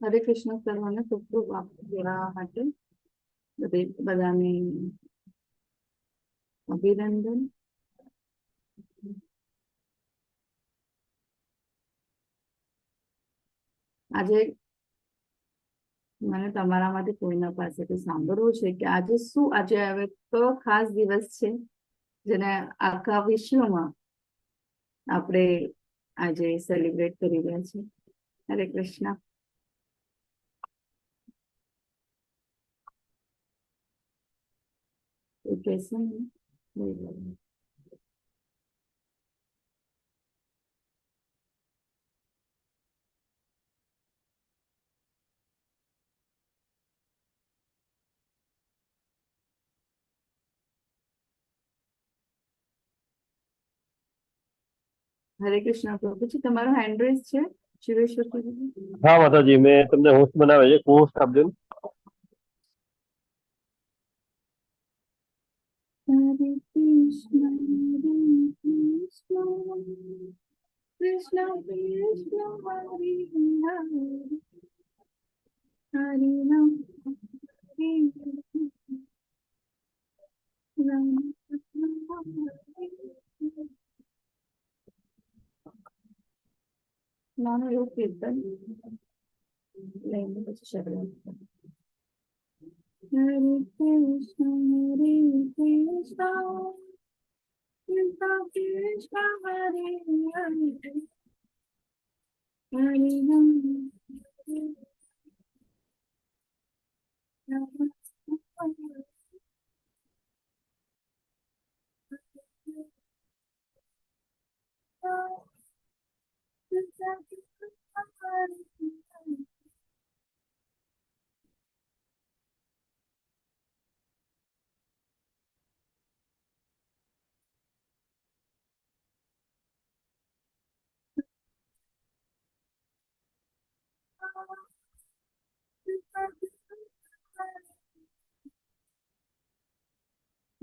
હરે કૃષ્ણ સર્વને ખૂબ ખૂબ જોડાવા માટે બધાને અભિનંદન. આજે મને તમારામાંથી કોઈના પાસેથી સાંભળવું છે કે આજે શું, આજે હવે કયો ખાસ દિવસ છે જેને આખા વિશ્વમાં આપણે આજે સેલિબ્રેટ કરી રહ્યા છીએ. હરે કૃષ્ણ. કહેશે ને? હરે કૃષ્ણ પ્રભુજી, તમારો હેન્ડ રેઝ છે શિવેશ્વર પ્રભુજી. हाँ माता जी, मैं તમને હોસ્ટ બનાવે છે, હોસ્ટ આપજો ને. હરે કૃષ્ણ કૃષ્ણ કૃષ્ણ હરે હરે રામ હરે રામ નાનું એવું કીર્તન લઈને પછી શરૂઆત કરીએ. હરે કૃષ્ણ કૃષ્ણ કૃષ્ણ હરે હરે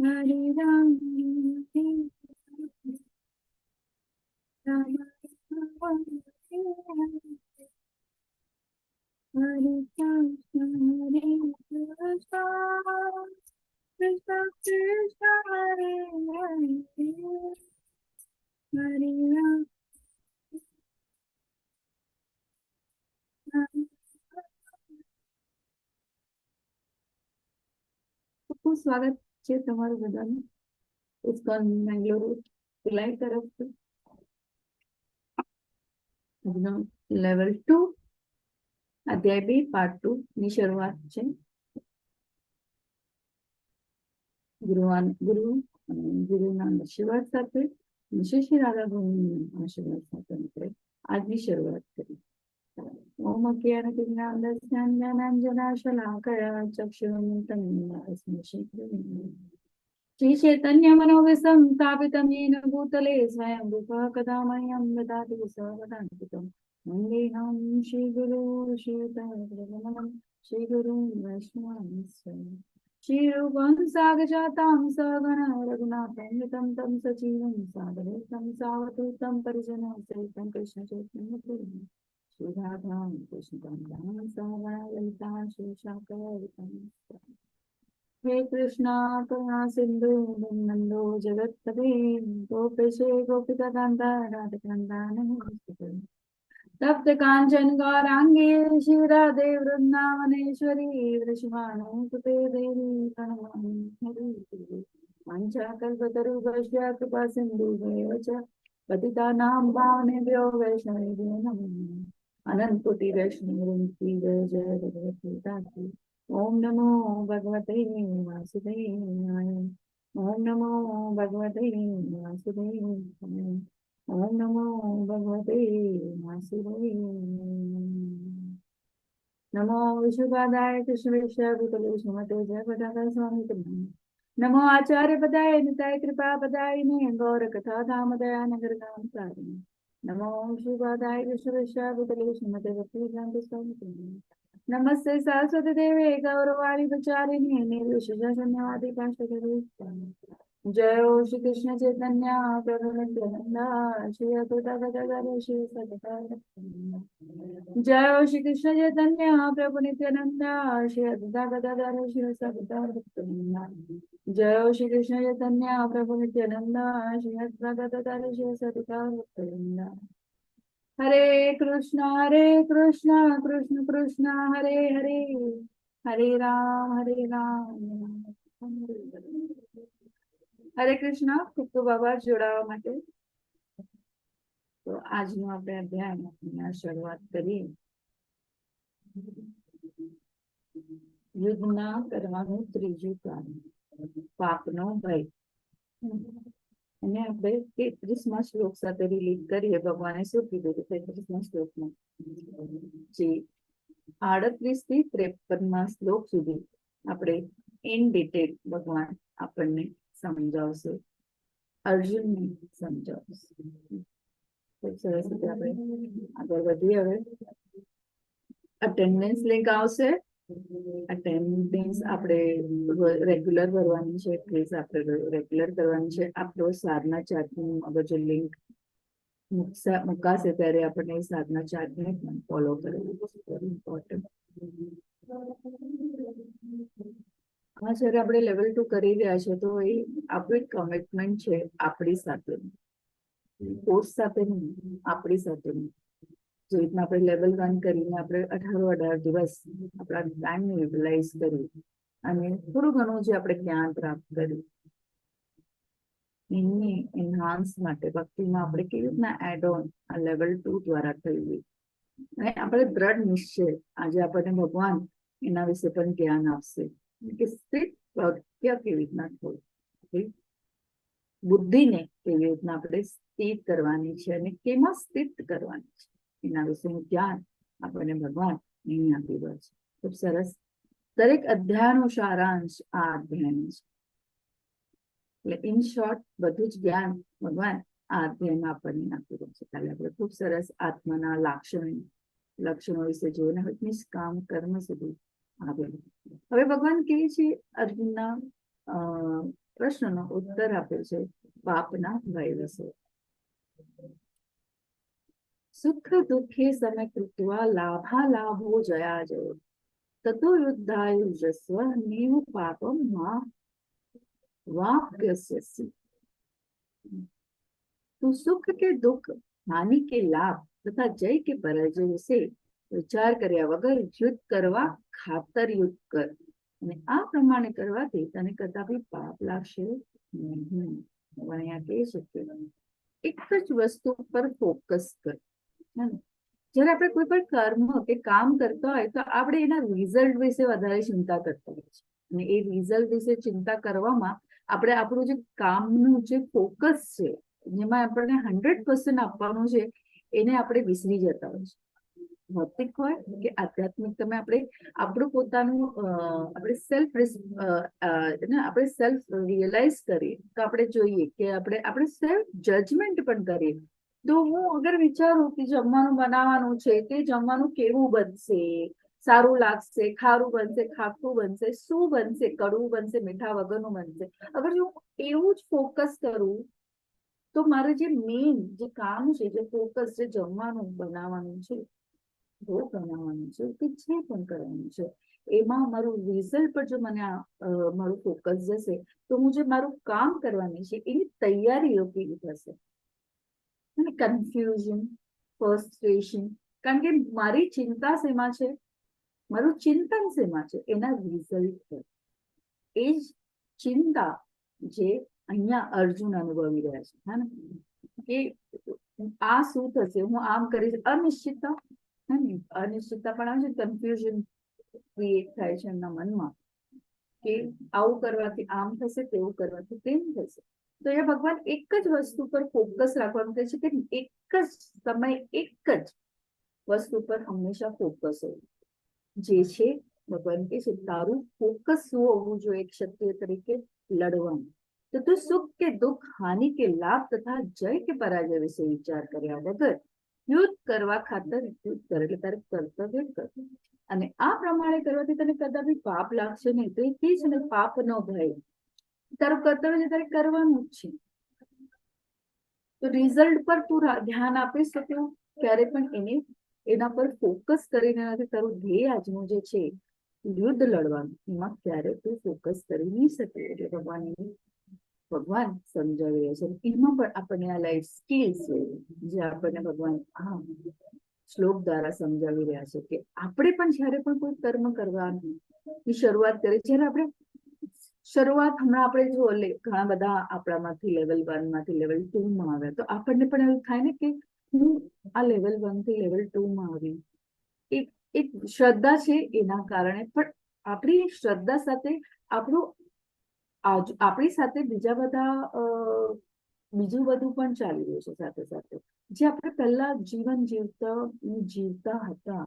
હરે રામ હરે રામ રામ હરે કૃષ્ણ કૃષ્ણ કૃષ્ણ હરે હરે રામ ખૂબ સ્વાગત છે તમારું બધાનું ઇસ્કોન બેંગ્લોર લાઈવ તરફથી. લેવલ 2 અધ્યાય 2 પાર્ટ 2 ની શરૂઆત છે. ગુરુના આશીર્વાદ સાથે શ્રી શ્રી રાધા ભગવાનના આશીર્વાદ સાથે આપણે આજની શરૂઆત કરી. ઓમ જ્ઞાનાંજનાશલાકયા ચક્ષુરુન્મિલિતં શ્રી ચૈતન્ય મનોભીષ્ટં સ્થાપિतं येन भूतले स्वयं रूपः कदा मह्यं ददाति स्वपदान्तिकं वन्देऽहं श्रीगुरु श्रीयुतं श्रीगुरुं वैष्णवं श्रीरूपं सागजातं सगण रघुनाथं तं सजीवं सादरं सावधूतं परिजनं सहितं कृष्णचैतन्यपुरं श्रीराधां कृष्णकान्तां सहगणललिता श्रीशाकरितं. हे कृष्णा करुणा सिंधु नंदो जगत्पते गोपेशे गोपिका कांता राधाकांता नमोस्तुते. तप्त कांचन गौरांगे श्री राधे वृंदावनेश्वरी वृषभानुसुते देवी प्रणमामि हरिप्रिये. वाञ्छाकल्पतरुभ्यश्च कृपा सिन्धुभ्येव च पतितानां पावनेभ्यो वैष्णवेभ्यो नमो नमः. अनंत कोटि वैष्णववृंद जय जय भगवती की. ओम नमो भगवते वासुदेवाय. ओम नमो भगवते वासुदेवाय. ओम नमो भगवते वासुदेवाय. नमो विष्णुपादाय कृष्णवेषभूतले श्रीमते जयपताका स्वामी नमो आचार्य पदाय निताय कृपा पदायिने गौर कथा धाम दया नगर धाम सारिणे. नमो श्रीपादाय कृष्णवेषभूतले श्रीमते भक्तिवेदांत स्वामी नमस्ते सरस्वती देवे गौरवाणी प्रचारिणी निर्विशेष शून्यवादी काष्ठकरी जय हो श्री कृष्ण चैतन्य प्रभु नित्यानंद श्री अद्वैता गदाधर श्री सच्चिदानंद। जय हो श्री कृष्ण चैतन्य प्रभु नित्यानंद श्री अद्वैता गदाधर श्री सच्चिदानंद। जय हो श्री कृष्ण चैतन्य प्रभु नित्यानंद श्री अद्वैता गदाधर श्री सच्चिदानंद। हरे कृष्ण कृष्ण कृष्ण हरे हरे, हरे राम हरे कृष्ण। खूब खूब आभार જોડાવા માટે। તો આજનો આપણે અધ્યાય શરૂઆત કરીએ। યુદ્ધ ના કરવાનું ત્રીજું કારણ, પાપનો ભય। અને આપણે 33મા શ્લોક સાથે રિલેટ કરીએ। ભગવાને શું કીધું 33મા શ્લોકમાં, જે 38 થી 53મા શ્લોક સુધી આપણે ઇન ડિટેલ ભગવાન આપણને સમજાવશે, અર્જુનને સમજાવશે। ખૂબ સરસ રીતે આપણે આગળ વધીએ। હવે અટેન્ડન્સ લિંક આવશે। અટેન્ડન્સ આપણે રેગ્યુલર ભરવાની છે, પ્લીઝ આપણે રેગ્યુલર કરવાની છે। આપણો સાધના ચાર્ટનું અગર જો લિંક મુકાશે ત્યારે આપણે સાધના ચાર્ટને પણ ફોલો કરવું ઇમ્પોર્ટન્ટ। હા સર, આપણે લેવલ 2 કરી રહ્યા છે, તો એ આપણું કમિટમેન્ટ છે આપણી સાથે, કોર્સ સાથે નહીં, આપણી સાથે નહીં। જે રીતના આપણે લેવલ 1 કરીને આપણે 18 દિવસ આપણા ટાઈમ યુટિલાઇઝ કર્યું અને થોડું ઘણું જે આપણે જ્ઞાન પ્રાપ્ત કર્યું, એની એન્હાન્સ માટે ભક્તિમાં આપણે કેવી રીતના એડ ઓન આ લેવલ 2 દ્વારા થયું। અને આપણે દ્રઢ નિશ્ચય, આજે આપણને ભગવાન એના વિશે પણ જ્ઞાન આપશે કે સ્થિત પ્રજ્ઞ કેવી રીતના થવું, બુદ્ધિને કેવી રીતના આપણે સ્થિત કરવાની છે અને કેમાં સ્થિત કરવાની છે, એના વિશેનું જ્ઞાન આપણને ભગવાન અહીં આપી રહ્યો છે। ખૂબ સરસ। દરેક અધ્યાયનો સારાંશ આ અધ્યાયનો છે। એટલે ઇન શોર્ટ બધું જ જ્ઞાન ભગવાન આ અધ્યાયમાં આપણને આપી રહ્યો છે। કાલે આપણે ખૂબ સરસ આત્માના લક્ષણો વિશે જોઈને નિષ્કામ કર્મ સુધી આગળ। હવે ભગવાન કહે છે, અર્જુનના પ્રશ્નનો ઉત્તર આપે છે પાપના ભય વિશે। સુખ દુઃખે સમય કૃત્વા લાભાલાભો જયા જયો તતો યુદ્ધાયુજસ્વ નેવ પાપમ વાપ્યસ્યસि। तो सुख के दुख, हानि के लाभ तथा जय के पराजय विશે વિચાર કર્યા વગર યુદ્ધ કરવા ખાતર યુદ્ધ કર, અને આ પ્રમાણે કરવાથી તને કદાપી પાપ લાગશે નહીં। અહીંયા કહી શકીએ એક જ વસ્તુ પર ફોકસ કર। જ્યારે આપણે કોઈ પણ કર્મ કે કામ કરતા હોય તો આપણે એના રિઝલ્ટ વિશે વધારે ચિંતા કરતા હોય છે, અને એ રિઝલ્ટ વિશે ચિંતા કરવામાં આપણે આપણું જે કામનું જે ફોકસ છે, જેમાં આપણને 100% આપવાનું છે, એને આપણે વિસરી જતા હોય છે। ભૌતિક હોય કે આધ્યાત્મિક, તમે આપણે આપણું પોતાનું આપણે સેલ્ફ રિયલાઇઝ કરીએ તો આપણે જોઈએ કે આપણે સેલ્ફ જજમેન્ટ પણ કરીએ। તો હું અગર વિચારું કે જમવાનું બનાવવાનું છે, તે જમવાનું કેવું બનશે, સારું લાગશે, ખારું બનશે, ખાટું બનશે, શું બનશે, કડવું બનશે, મીઠા વગરનું બનશે, અગર જો એવું જ ફોકસ કરું તો મારે જે મેઇન જે કામ છે, જે ફોકસ જે જમવાનું બનાવવાનું છે, ભોગ બનાવવાનું છે, કે જે પણ કરવાનું છે, એમાં મારું રિઝલ્ટ પર જો મને મારું ફોકસ જશે તો હું જે મારું કામ કરવાની છે એની તૈયારીઓ કેવી થશે, અને કન્ફ્યુઝન, ફ્રસ્ટ્રેશન, કારણ કે મારી ચિંતા શેમાં છે, મારું ચિંતન શેમાં છે, એના રિઝલ્ટ પર। એ જ ચિંતા જે અહીંયા અર્જુન અનુભવી રહ્યા છે, હે ને, કે આ શું થશે, હું આમ કરીશ, અનિશ્ચિતતા, હે ને, અનિશ્ચિતતા પણ આવે છે, કન્ફ્યુઝન ક્રિએટ થાય છે એમના મનમાં કે આવું કરવાથી આમ થશે, તેવું કરવાથી તેમ થશે। તો એ ભગવાન એક જ વસ્તુ પર ફોકસ રાખવાનું કહે છે કે એક જ સમય એક જ વસ્તુ પર હંમેશા ફોકસ હોય, જે છે ભગવાન કહે છે તારું ફોકસ શું હોવું જોઈએ ક્ષત્રિય તરીકે લડવાનું। તો તું સુખ કે દુઃખ, હાનિ કે લાભ તથા જય કે પરાજય વિશે વિચાર કર્યા વગર યુદ્ધ કરવા ખાતર યુદ્ધ કર, એટલે તારે કર્તવ્ય કર, અને આ પ્રમાણે કરવાથી તને કદાપી પાપ લાગશે નહીં। તો એ છે ને પાપનો ભય, તારું કર્તવ્ય છે તારે કરવાનું જ છે. તો રિઝલ્ટ પર તું ધ્યાન આપીશ તો તું ક્યારે પણ એના પર ફોકસ કરીને નથી. તારું ધ્યેય આજનું જે છે યુદ્ધ લડવાનું, એમાં ક્યારે તું ફોકસ કરી નહીં શકે. એટલે ભગવાન સમજાવી રહ્યા છે. એમાં પણ આપણને આ લાઈફ સ્કિલ્સ જે આપણને ભગવાન આ શ્લોક દ્વારા સમજાવી રહ્યા છે કે આપણે પણ જયારે પણ કોઈ કર્મ કરવાની શરૂઆત કરીએ, જયારે આપણે શરૂઆત હમણાં આપણે જો ઘણા બધા આપણામાંથી લેવલ 1 માંથી લેવલ 2 માં આવ્યા, તો આપણને પણ એવું થાય ને કે હું આ લેવલ 1 થી લેવલ 2 માં આવી. એક શ્રદ્ધા છે એના કારણે, પણ આપણી શ્રદ્ધા સાથે આપણી સાથે બીજા બધા બીજું બધું પણ ચાલી રહ્યું છે સાથે સાથે. જે આપણે પહેલા જીવન જીવતા હતા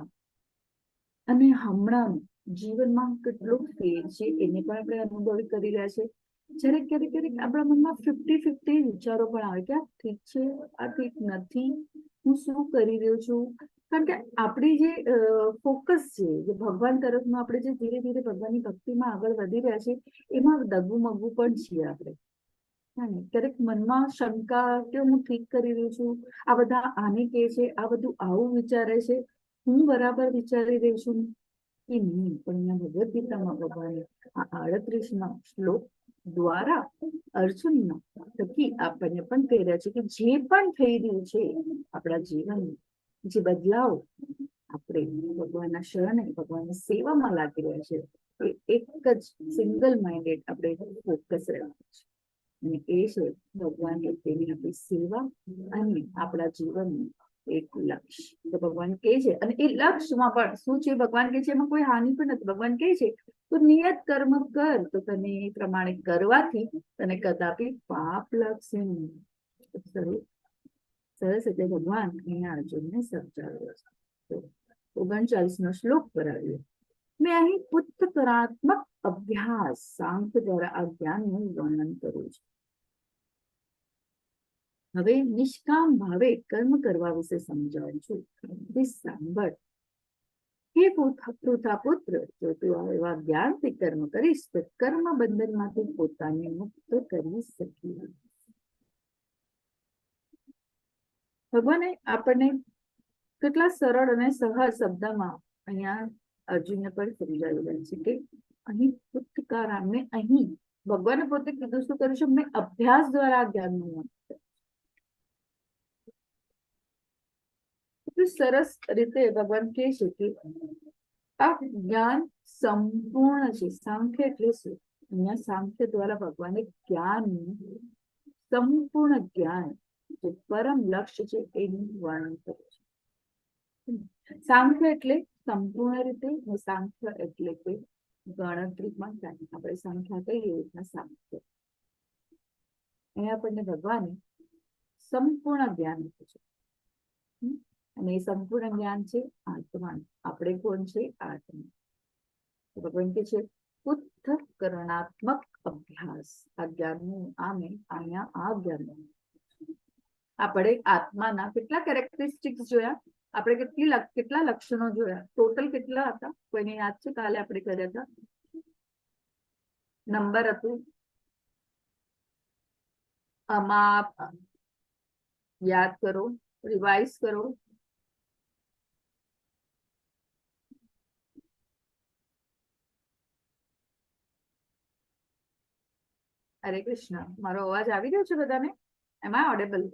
અને હમણાં જીવનમાં કેટલો ફેર છે એને પણ આપણે અનુભવી કરી રહ્યા છે. જ્યારે ક્યારેક ક્યારેક આપણા મનમાં 50-50 વિચારો પણ આવે કે આ ઠીક છે, આ ઠીક નથી, હું શું કરી રહ્યો છું. કારણ કે આપણી જે ફોકસ છે, જે ભગવાન તરફનું આપણે જે ધીરે ધીરે ભગવાનની ભક્તિમાં આગળ વધી રહ્યા છે, એમાં દગવું મગવું પણ છીએ આપણે. ક્યારેક મનમાં શંકા કે હું ઠીક કરી રહી છું, આ બધા આને કહે છે, આ બધું આવું વિચારે છે, હું બરાબર વિચારી રહી છું કે નહીં. પણ અહીંયા ભગવદ્ ગીતામાં ભગવાને આ 38મા શ્લોક દ્વારા અર્જુનના થકી આપણને પણ કહી રહ્યા છે કે જે પણ થઈ રહ્યું છે આપણા જીવનમાં, જે બદલાવ આપણે ભગવાનના શરણે ભગવાનની સેવામાં લાગી રહ્યા છે, એ એક જ સિંગલ માઇન્ડેડ આપણે ફોકસ રહેવાનું છે. અને એ છે ભગવાન પ્રત્યેની આપણી સેવા અને આપણા જીવનનું એક લક્ષ્ય. તો ભગવાન કહે છે, અને એ લક્ષ્યમાં પણ શું છે, ભગવાન કહે છે એમાં કોઈ હાનિ પણ નથી. ભગવાન કહે છે તું નિયત કર્મ કર, તો તને એ પ્રમાણે કરવાથી તને કદાપી પાપ લાગશે નહીં. સરસ. એટલે ભગવાન અહીંયા અર્જુનને સમજાવ્યો છે. 39નો શ્લોક પર આવ્યો. મેં અહીં ઉત્કરાત્મક અભ્યાસ સાંખ્ય દ્વારા આ જ્ઞાનનું વર્ણન કરું છું. હવે નિષ્કામ ભાવે કર્મ કરવા વિશે સમજાવું છું, તે સાંભળ. હે પૃથા પુત્ર, જો તું એવા જ્ઞાનથી કર્મ કરીશ તો કર્મ બંધનમાંથી પોતાને મુક્ત કરી શકી. ભગવાને આપણને કેટલા સરળ અને સહજ શબ્દમાં અહીંયા અર્જુનને પણ સમજાવી રહ્યા છે કે અહીં ઉત્કારા, મેં અહીં ભગવાને પોતે કીધું શું કર્યું છે, મેં અભ્યાસ દ્વારા આ જ્ઞાનનું સરસ રીતે ભગવાન કહે છે કે આ જ્ઞાન સંપૂર્ણ છે. સાંખ્ય એટલે શું? અહીંયા સાંખ્ય દ્વારા ભગવાને જ્ઞાન, સંપૂર્ણ જ્ઞાન, જે પરમ લક્ષ્ય છે એનું વર્ણન કરે છે. સાંખ્ય એટલે સંપૂર્ણ રીતે, સાંખ્ય એટલે કે ગણતરીમાં આપણે સંખ્યા કહીએ એટલા સાંખ્ય. અહીંયા આપણને ભગવાને સંપૂર્ણ જ્ઞાન આપ્યું છે, અને એ સંપૂર્ણ જ્ઞાન છે આત્મા. આપણે કોણ છે? આત્મા. ભગવાન કે છે ઉત્કરણાત્મક અભ્યાસ. આ જ્ઞાનનું અહીંયા આ જ્ઞાન આપણે આત્માના કેટલા કેરેક્ટરિસ્ટિક્સ જોયા, આપણે કેટલા લક્ષણો જોયા, ટોટલ કેટલા હતા? કોઈને યાદ છે? કાલે આપણે કર્યા હતા, નંબર હતું અમાપ. યાદ કરો, રિવાઇઝ કરો. હરે કૃષ્ણ. મારો અવાજ આવી રહ્યો છે બધાને? એમ આઈ ઓડિબલ?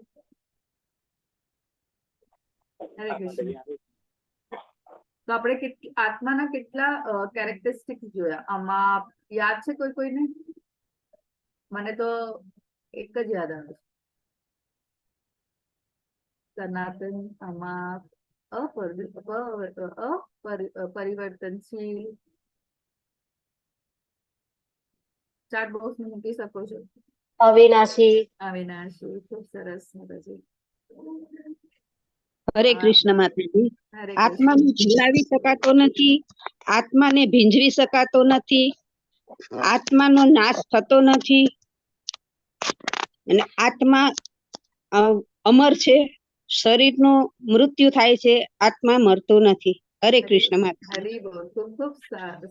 હરે કૃષ્ણ. તો આપણે આત્માના કેટલા કેરેક્ટરિસ્ટિક્સ જોયા? આમાં યાદ છે કોઈને? મને તો એક જ યાદ આવે છે, સનાતન, આમાં પરિવર્તનશીલ. ચાર્ટ બોક્સ મૂકી શકો છો. અવિનાશી. અવિનાશી. ખૂબ સરસ. હરે કૃષ્ણ માતાજી. હરે આત્માને ભૂલાવી શકાતો નથી, આત્માને ભીંજવી શકાતો નથી, આત્માનો નાશ થતો નથી, અને આત્મા અમર છે. શરીરનું મૃત્યુ થાય છે, આત્મા મરતો નથી. હરે કૃષ્ણ માતા. હરી બોલ. ખૂબ ખૂબ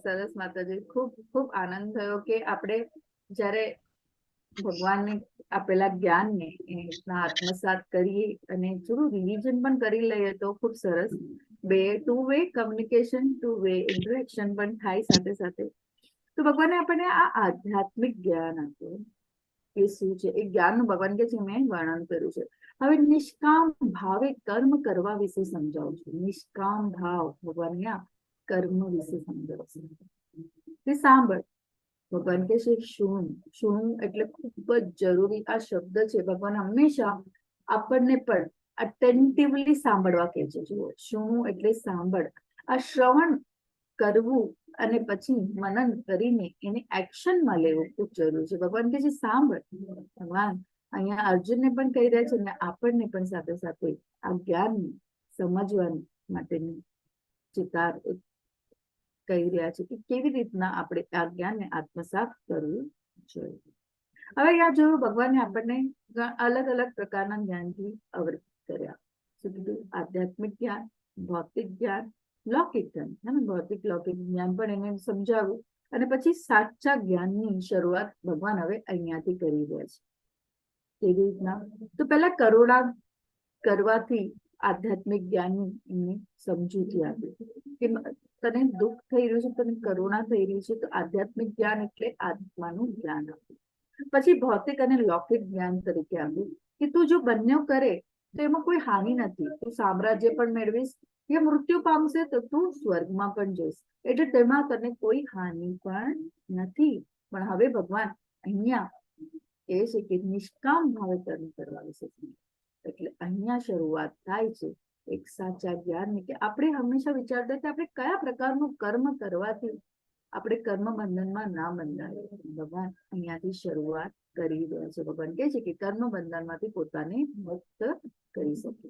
સરસ માતાજી. ખૂબ ખૂબ આનંદ થયો કે આપણે જ્યારે ભગવાનને આપેલા જ્ઞાનને એ રીતના આત્મસાત કરીએ અને થોડું રિવિઝન પણ કરી લઈએ તો ખૂબ સરસ. Two way communication, two way interaction પણ થાય સાથે સાથે. તો ભગવાને આપણને આ આધ્યાત્મિક જ્ઞાન આપ્યું એ શું છે એ જ્ઞાનનું ભગવાન કે છે મેં વર્ણન કર્યું છે. હવે નિષ્કામ ભાવે કર્મ કરવા વિશે સમજાવું છું. નિષ્કામ ભાવ ભગવાન અહીંયા કર્મ વિશે સમજાવશે. તે સાંભળ. ભગવાન કે છે શું શું એટલે ખૂબ જ જરૂરી આ શબ્દ છે. ભગવાન હંમેશા આપણને પણ અટેન્ટિવલી સાંભળવા કહે છે. જુઓ, શું એટલે સાંભળ. આ શ્રવણ કરવું અને પછી મનન કરીને એને એક્શનમાં લેવું ખૂબ જરૂરી છે. ભગવાન કે છે સાંભળ. ભગવાન અહીંયા અર્જુનને પણ કહી રહ્યા છે અને આપણને પણ સાથે સાથે આ જ્ઞાનને સમજવાની માટેની ચિતાર કહી રહ્યા છે કે કેવી રીતના આપણે આ જ્ઞાનને આત્મસાત કરવું જોઈએ. હવે અહીંયા જોયું ભગવાને આપણને અલગ અલગ પ્રકારના જ્ઞાનથી અવગત કર્યા. શું કીધું? આધ્યાત્મિક જ્ઞાન, ભૌતિક જ્ઞાન, લૌકિક જ્ઞાન. ભૌતિક લૌકિક જ્ઞાન પણ એને સમજાવ્યું અને પછી સાચા જ્ઞાનની શરૂઆત ભગવાન હવે અહીંયાથી કરી રહ્યા છે. કેવી રીતના? તો પહેલા કરુણા કરવાથી આધ્યાત્મિક જ્ઞાનની એમને સમજૂતી આપી કે તને દુઃખ થઈ રહ્યું છે, તને કરુણા થઈ રહી છે, તો આધ્યાત્મિક જ્ઞાન એટલે આત્માનું જ્ઞાન આપ્યું. પછી ભૌતિક અને લૌકિક જ્ઞાન તરીકે આપ્યું કે તું જો બંને કરે તો એમાં કોઈ હાનિ નથી. તું સામ્રાજ્ય પણ મેળવીશ, કે મૃત્યુ પામશે તો તું સ્વર્ગમાં પણ જઈશ, એટલે તેમાં તને કોઈ હાનિ પણ નથી. પણ હવે ભગવાન અહીંયા કહે છે કે નિષ્કામ ભાવે કર્મ કરવા વિશે. એટલે અહીંયા શરૂઆત થાય છે એક સાચા જ્ઞાનની કે આપણે હંમેશા વિચારતા કે આપણે કયા પ્રકારનું કર્મ કરવાથી આપણે કર્મ બંધનમાં ના બંધાય. ભગવાન અહીંયાથી શરૂઆત કરી રહ્યા છે. ભગવાન કહે છે કે કર્મ બંધનમાંથી પોતાને મુક્ત કરી શકે.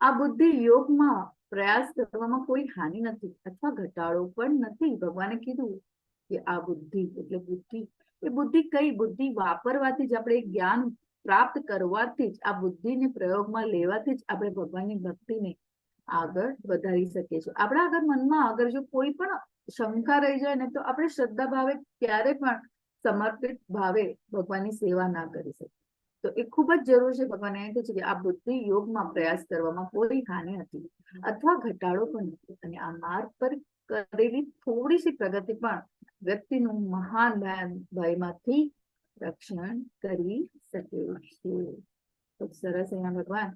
આ બુદ્ધિ યોગમાં પ્રયાસ કરવામાં કોઈ હાનિ નથી અથવા ઘટાડો પણ નથી. ભગવાને કીધું કે આ બુદ્ધિ એટલે બુદ્ધિ, એ બુદ્ધિ કઈ? બુદ્ધિ વાપરવાથી જ, આપણે જ્ઞાન પ્રાપ્ત કરવાથી જ, આ બુદ્ધિને પ્રયોગમાં લેવાથી જ આપણે ભગવાનની ભક્તિને આગળ વધારી શકીએ છીએ. આપણા આગળ મનમાં અગર જો કોઈ પણ શંકા રહી જાય ને તો આપણે શ્રદ્ધા ભાવે ક્યારે પણ સમર્પિત ભાવે ભગવાનની સેવા ના કરી શકીએ. તો એ ખૂબ જ જરૂર છે. ભગવાન એમ કહે છે કે આ બુદ્ધિ યોગમાં પ્રયાસ કરવામાં કોઈ હાનિ નથી અથવા ઘટાડો પણ નથી. અને આ માર્ગ પર કરેલી થોડી સી પ્રગતિ પણ વ્યક્તિનું મહાન ભયમાંથી રક્ષણ કરી શકે છે. ખૂબ સરસ. અહીંયા ભગવાન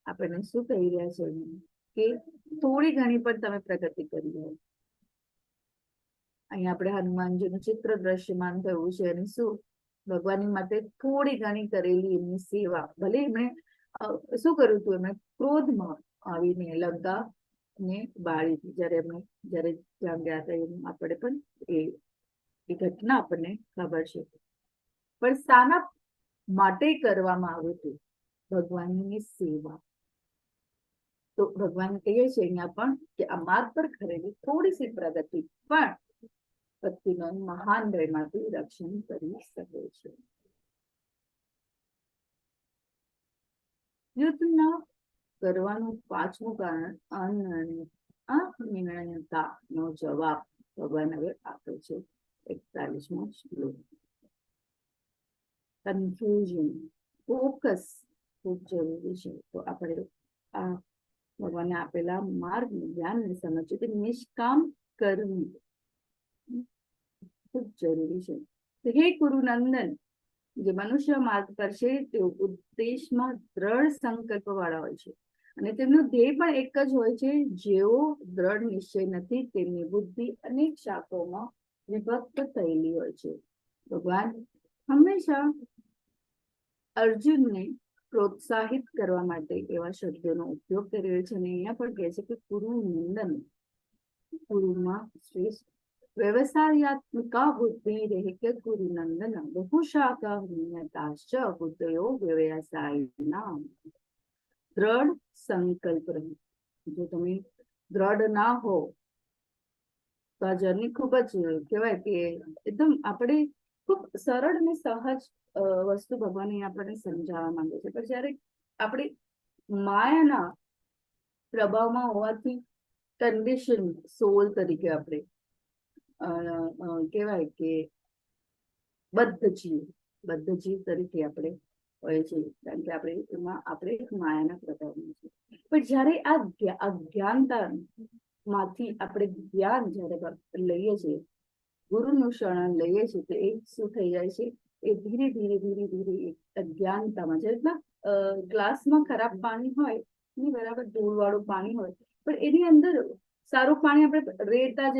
આપણને શું કહી રહ્યા છે કે થોડી ઘણી પણ તમે પ્રગતિ કરી હોય. અહીંયા આપણે હનુમાનજીનું ચિત્ર દ્રશ્યમાન થયું છે અને શું ભગવાનની માટે થોડી ઘણી કરેલી એમની સેવા. ભલે એમણે શું કર્યું હતું, એમણે ક્રોધમાં આવીને લંકા ને બાળી હતી. જયારે ત્યાં ગયા હતા આપણે પણ એ ઘટના આપણને ખબર છે. પણ શાના માટે કરવામાં આવ્યું હતું? ભગવાનની સેવા. તો ભગવાન કહીએ છે અહીંયા પણ કે આ માર્ગ પર કરેલી થોડી સી પ્રગતિ પણ વ્યક્તિનો મહાન ભયમાંથી રક્ષણ કરી શકે છે. યુદ્ધ ન કરવાનું પાછું કારણ અનિર્ણયતા નો જવાબ ભગવાન હવે આપે છે. 41મો શ્લોક. કન્ફ્યુઝન, ફોકસ ખૂબ જરૂરી છે. તો આપણે આ ભગવાને આપેલા માર્ગ જ્ઞાનને સમજવું કે નિષ્કામ કરવું ખૂબ જરૂરી છે. તો હે કુરુનંદન, જે મનુષ્ય માર્ગ પર છે તેઓ ઉદ્દેશમાં દ્રઢ સંકલ્પ વાળા હોય છે અને તેમનું ધ્યેય પણ એક જ હોય છે. જેઓ દ્રઢ નિશ્ચય નથી તેમની બુદ્ધિ અનેક શાખાઓમાં વિભક્ત થયેલી હોય છે. ભગવાન હંમેશા અર્જુનને પ્રોત્સાહિત કરવા માટે એવા શબ્દોનો ઉપયોગ કરી રહ્યો છે અને અહીંયા પણ કહે છે કે કુરુનંદન, કુરુમાં શ્રેષ્ઠ વ્યવસાયાત્મિકા બુદ્ધિ રહેકે કુરુનંદન બહુશાખા વિન્યતાશ્ચ બુદ્ધયો વ્યવસાયિના. દ્રઢ સંકલ્પ રહે. જો તમે દ્રઢ ના હો તો આ જર્ની ખૂબ જ કહેવાય કે એકદમ આપણે ખૂબ સરળ અને સહજ વસ્તુ ભગવાન આપણને સમજાવવા માંગે છે. પણ જયારે આપણે માયાના પ્રભાવમાં હોવાથી કન્ડિશન સોલ તરીકે આપણે કહેવાય કે બદ્ધ જીવ તરીકે આપણે હોય છે, કારણ કે આપણે એક માયાના પ્રકારના છે. પણ જ્યારે આ અજ્ઞાનતા માંથી આપણે જ્ઞાન જ્યારે લઈએ છીએ, ગુરુનું શરણ લઈએ છીએ, તો એ શું થઈ જાય છે, એ ધીરે ધીરે એક અજ્ઞાનતામાં, જે રીતના ગ્લાસમાં ખરાબ પાણી હોય ને બરાબર ધૂળવાળું પાણી હોય, પણ એની અંદર સારું પાણી આપણે રેડતા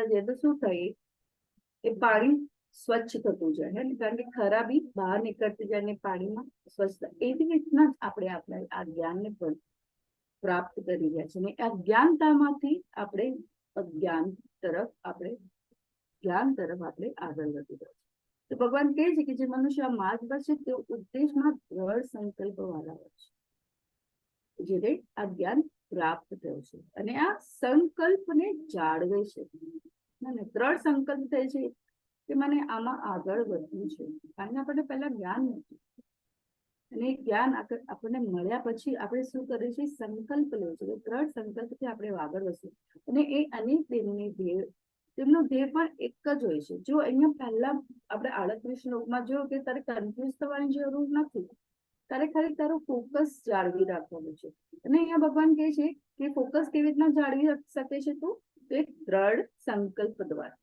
જઈએ તો શું થાય, એ પાણી સ્વચ્છ થતું જાય, હે ને, કારણ કે ખરાબી બહાર નીકળતી જાય ને પાણીમાં સ્વચ્છતા. એવી રીતના જ આપણે આ જ્ઞાનને પણ પ્રાપ્ત કરી રહ્યા છે, ને આ જ્ઞાનતામાંથી આપણે જ્ઞાન તરફ આપણે આગળ વધી રહ્યા છે. તો ભગવાન કહે છે કે જે મનુષ્ય આ માર્ગ પર છે, તે ઉદ્દેશમાં દ્રઢ સંકલ્પ વાળા હોય છે, જેને આ જ્ઞાન પ્રાપ્ત થયું છે, અને આ સંકલ્પને જાળવે છે. દ્રઢ સંકલ્પ થાય છે કે મને આમાં આગળ વધવું છે, કારણ કે આપણને પહેલા જ્ઞાન નથી, અને એ જ્ઞાન આપણને મળ્યા પછી આપણે શું કરીએ છીએ, સંકલ્પ લેવો છે. દ્રઢ સંકલ્પથી આપણે આગળ વધશું, અને તેમનો ધ્યેય પણ એક જ હોય છે. જો અહીંયા પહેલા આપણે 38 શ્લોકમાં જોયું કે તારે કન્ફ્યુઝ થવાની જરૂર નથી, તારે ખાલી તારું ફોકસ જાળવી રાખવાનું છે. અને અહીંયા ભગવાન કહે છે કે ફોકસ કેવી રીતના જાળવી શકે છે, તો એક દ્રઢ સંકલ્પ દ્વારા.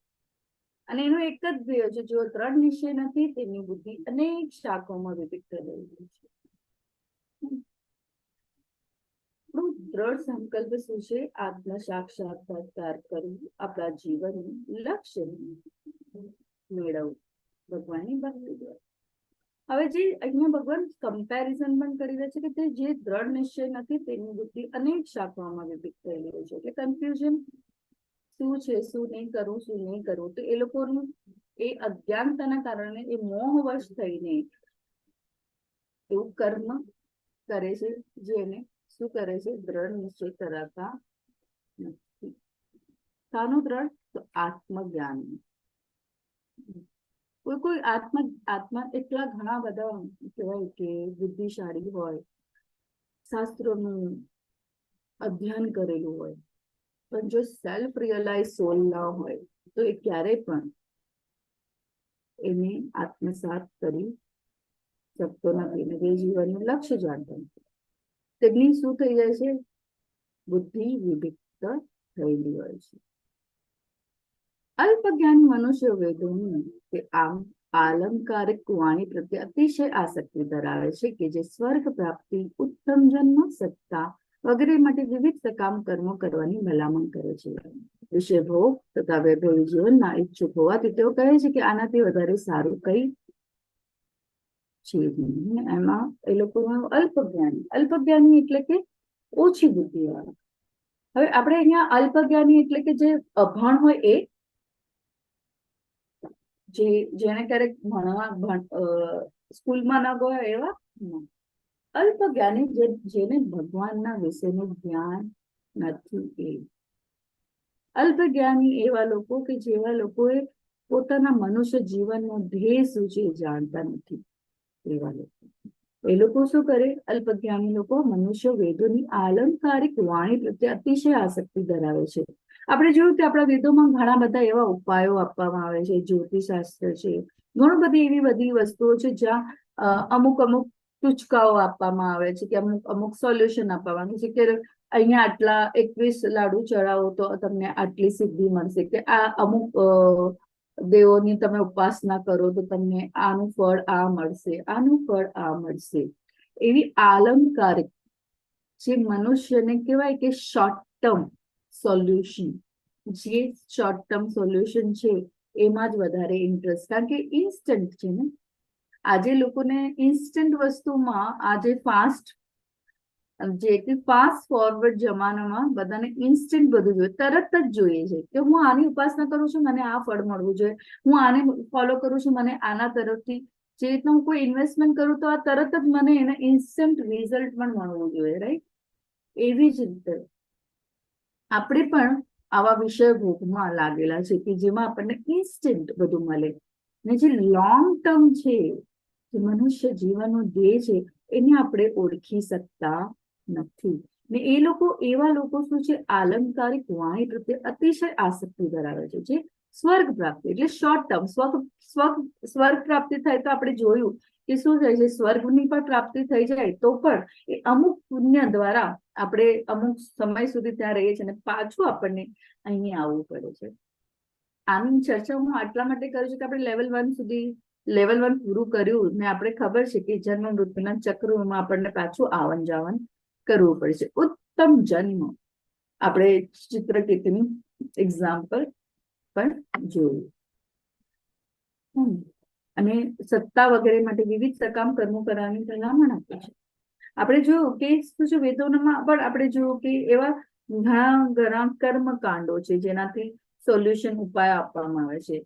અને એનો એક જ ધ્યેય છે, જો દ્રઢ નિશ્ચય નથી, તેની બુદ્ધિ અનેક શાખાઓમાં વિભક્ત થઈ રહી છે. દ્રઢ સંકલ્પ શું છે, આત્મ સાક્ષાત્કાર કરવું, આપણા જીવનનું લક્ષ્ય મેળવવું ભગવાનની ભક્તિ દ્વારા. હવે જે અહીંયા ભગવાન કમ્પેરિઝન પણ કરી રહ્યા છે કે તે જે દ્રઢ નિશ્ચય નથી, તેની બુદ્ધિ અનેક શાખાઓમાં વિભક્ત થયેલી હોય છે. એટલે કન્ફ્યુઝન શું છે, શું નહીં કરવું, તો એ લોકોનું એ અજ્ઞાનતાના કારણે એ મોહવશ થઈને એવું કર્મ કરે છે, જેને શું કરે છે, દ્રઢ નિશ્ચય કરાતા નથી. શાનું દ્રઢ, તો આત્મજ્ઞાન. કોઈ આત્મા એટલા ઘણા બધા કહેવાય કે બુદ્ધિશાળી હોય, શાસ્ત્રોનું અધ્યયન કરેલું હોય, પણ જો સેલ્ફ રિયલાઇઝ સોલ ના હોય, તો એ ક્યારેય પણ એને આત્મસાત કરી શકતો નથી, અને એ જીવનનું લક્ષ્ય જાણતો નથી. તેમની શું થઈ જાય છે, બુદ્ધિ વિભક્ત થયેલી હોય છે. અલ્પજ્ઞાની મનુષ્ય વેદોની કે આમ આલંકારિક વાણી પ્રત્યે અતિશય આસક્તિ ધરાવે છે, કે જે સ્વર્ગ પ્રાપ્તિ, ઉત્તમ જન્મ, સત્તા વગેરે માટે વિવિધ સકામ કર્મો કરવાની ભલામણ કરે છે. વિષય ભોગ તથા વૈભવી જીવનના ઈચ્છુક હોવાથી તેઓ કહે છે કે આનાથી વધારે સારું કઈ છે નહીં. એમાં એ લોકોનું અલ્પજ્ઞાની એટલે કે ઓછી બુદ્ધિ વાળા. હવે આપણે અહીંયા અલ્પજ્ઞાની એટલે કે જે અભણ હોય, એ જેને ક્યારેક સ્કૂલમાં ન ગયા એવા અલ્પજ્ઞાની, જેને ભગવાનના વિશેનું જ્ઞાન નથી. એ અલ્પજ્ઞાની એવા લોકો કે જેવા લોકોએ પોતાના મનુષ્ય જીવનનો ધ્યેય શું છે જાણતા નથી. એવા લોકો, એ લોકો શું કરે, અલ્પજ્ઞાની લોકો મનુષ્ય વેદોની આલંકારિક વાણી પ્રત્યે અતિશય આસક્તિ ધરાવે છે. આપણે જોયું કે આપણા વેદોમાં ઘણા બધા એવા ઉપાયો આપવામાં આવે છે, જ્યોતિષશાસ્ત્ર છે, ઘણું બધી એવી બધી વસ્તુઓ છે જ્યાં અમુક ટૂચકાઓ આપવામાં આવે છે, કે અમુક સોલ્યુશન આપવામાં આવે છે, કે અહીંયા આટલા 21 લાડુ ચડાવો તો તમને આટલી સિદ્ધિ મળશે, કે આ અમુક દેવોની તમે ઉપાસના કરો તો તમને આનું ફળ આ મળશે, આનું ફળ આ મળશે. એવી આલંકારિક જે મનુષ્યને કહેવાય કે શોર્ટ ટર્મ સોલ્યુશન, જે શોર્ટ ટર્મ સોલ્યુશન છે એમાં જ વધારે ઇન્ટરેસ્ટ, કારણ કે ઇન્સ્ટન્ટ છે ને. આજે લોકોને ઇન્સ્ટન્ટ વસ્તુમાં, આજે ફાસ્ટ ફોરવર્ડ જમાનામાં બધાને ઇન્સ્ટન્ટ બધું જોઈએ, તરત જ જોઈએ છે, કે હું આની ઉપાસના કરું છું, મને આ ફળ મળવું જોઈએ, હું આને ફોલો કરું છું, મને આના તરફથી જે રીતના હું કોઈ ઇન્વેસ્ટમેન્ટ કરું તો આ તરત જ મને એને ઇન્સ્ટન્ટ રિઝલ્ટ પણ મળવું જોઈએ, રાઈટ? એવી જ રીતે આપણે પણ આવા વિષય ભોગમાં લાગેલા છે, કે જેમાં આપણને ઇન્સ્ટન્ટ બધું મળે, ને જે લોંગ ટર્મ છે, જે મનુષ્ય જીવનનો ધ્યેય છે, એને આપણે ઓળખી શકતા નથી. ને એ લોકો એવા લોકો શું છે, આલંકારિક વાણી પ્રત્યે અતિશય આસક્તિ ધરાવે છે, જે સ્વર્ગ પ્રાપ્તિ એટલે શોર્ટ ટર્મ સ્વર્ગ પ્રાપ્તિ થાય તો આપણે જોયું કે શું થાય છે, સ્વર્ગની પણ પ્રાપ્તિ થઈ જાય તો પણ એ અમુક પુણ્ય દ્વારા આપણે અમુક સમય સુધી ત્યાં રહીએ છીએ અને પાછું આપણને અહીં આવવું પડે છે. આની ચર્ચા હું આટલા માટે કરું છું કે આપણે લેવલ 1 પૂરું કર્યું ને આપણે ખબર છે કે જન્મ મૃત્યુના ચક્રમાં આપણને પાછું આવન જાવન કરવું પડે છે. ઉત્તમ જન્મ આપણે ચિત્રકેતુનું એક્ઝામ્પલ પણ જોયું અને સત્તા વગેરે માટે વિવિધ સકામ કર્મો કરવાની ભલામણ આપે છે. આપણે જોયું કે શું છે, વેદોમાં પણ આપણે જોયું કે એવા ઘણા કર્મકાંડો છે જેનાથી સોલ્યુશન ઉપાય આપવામાં આવે છે.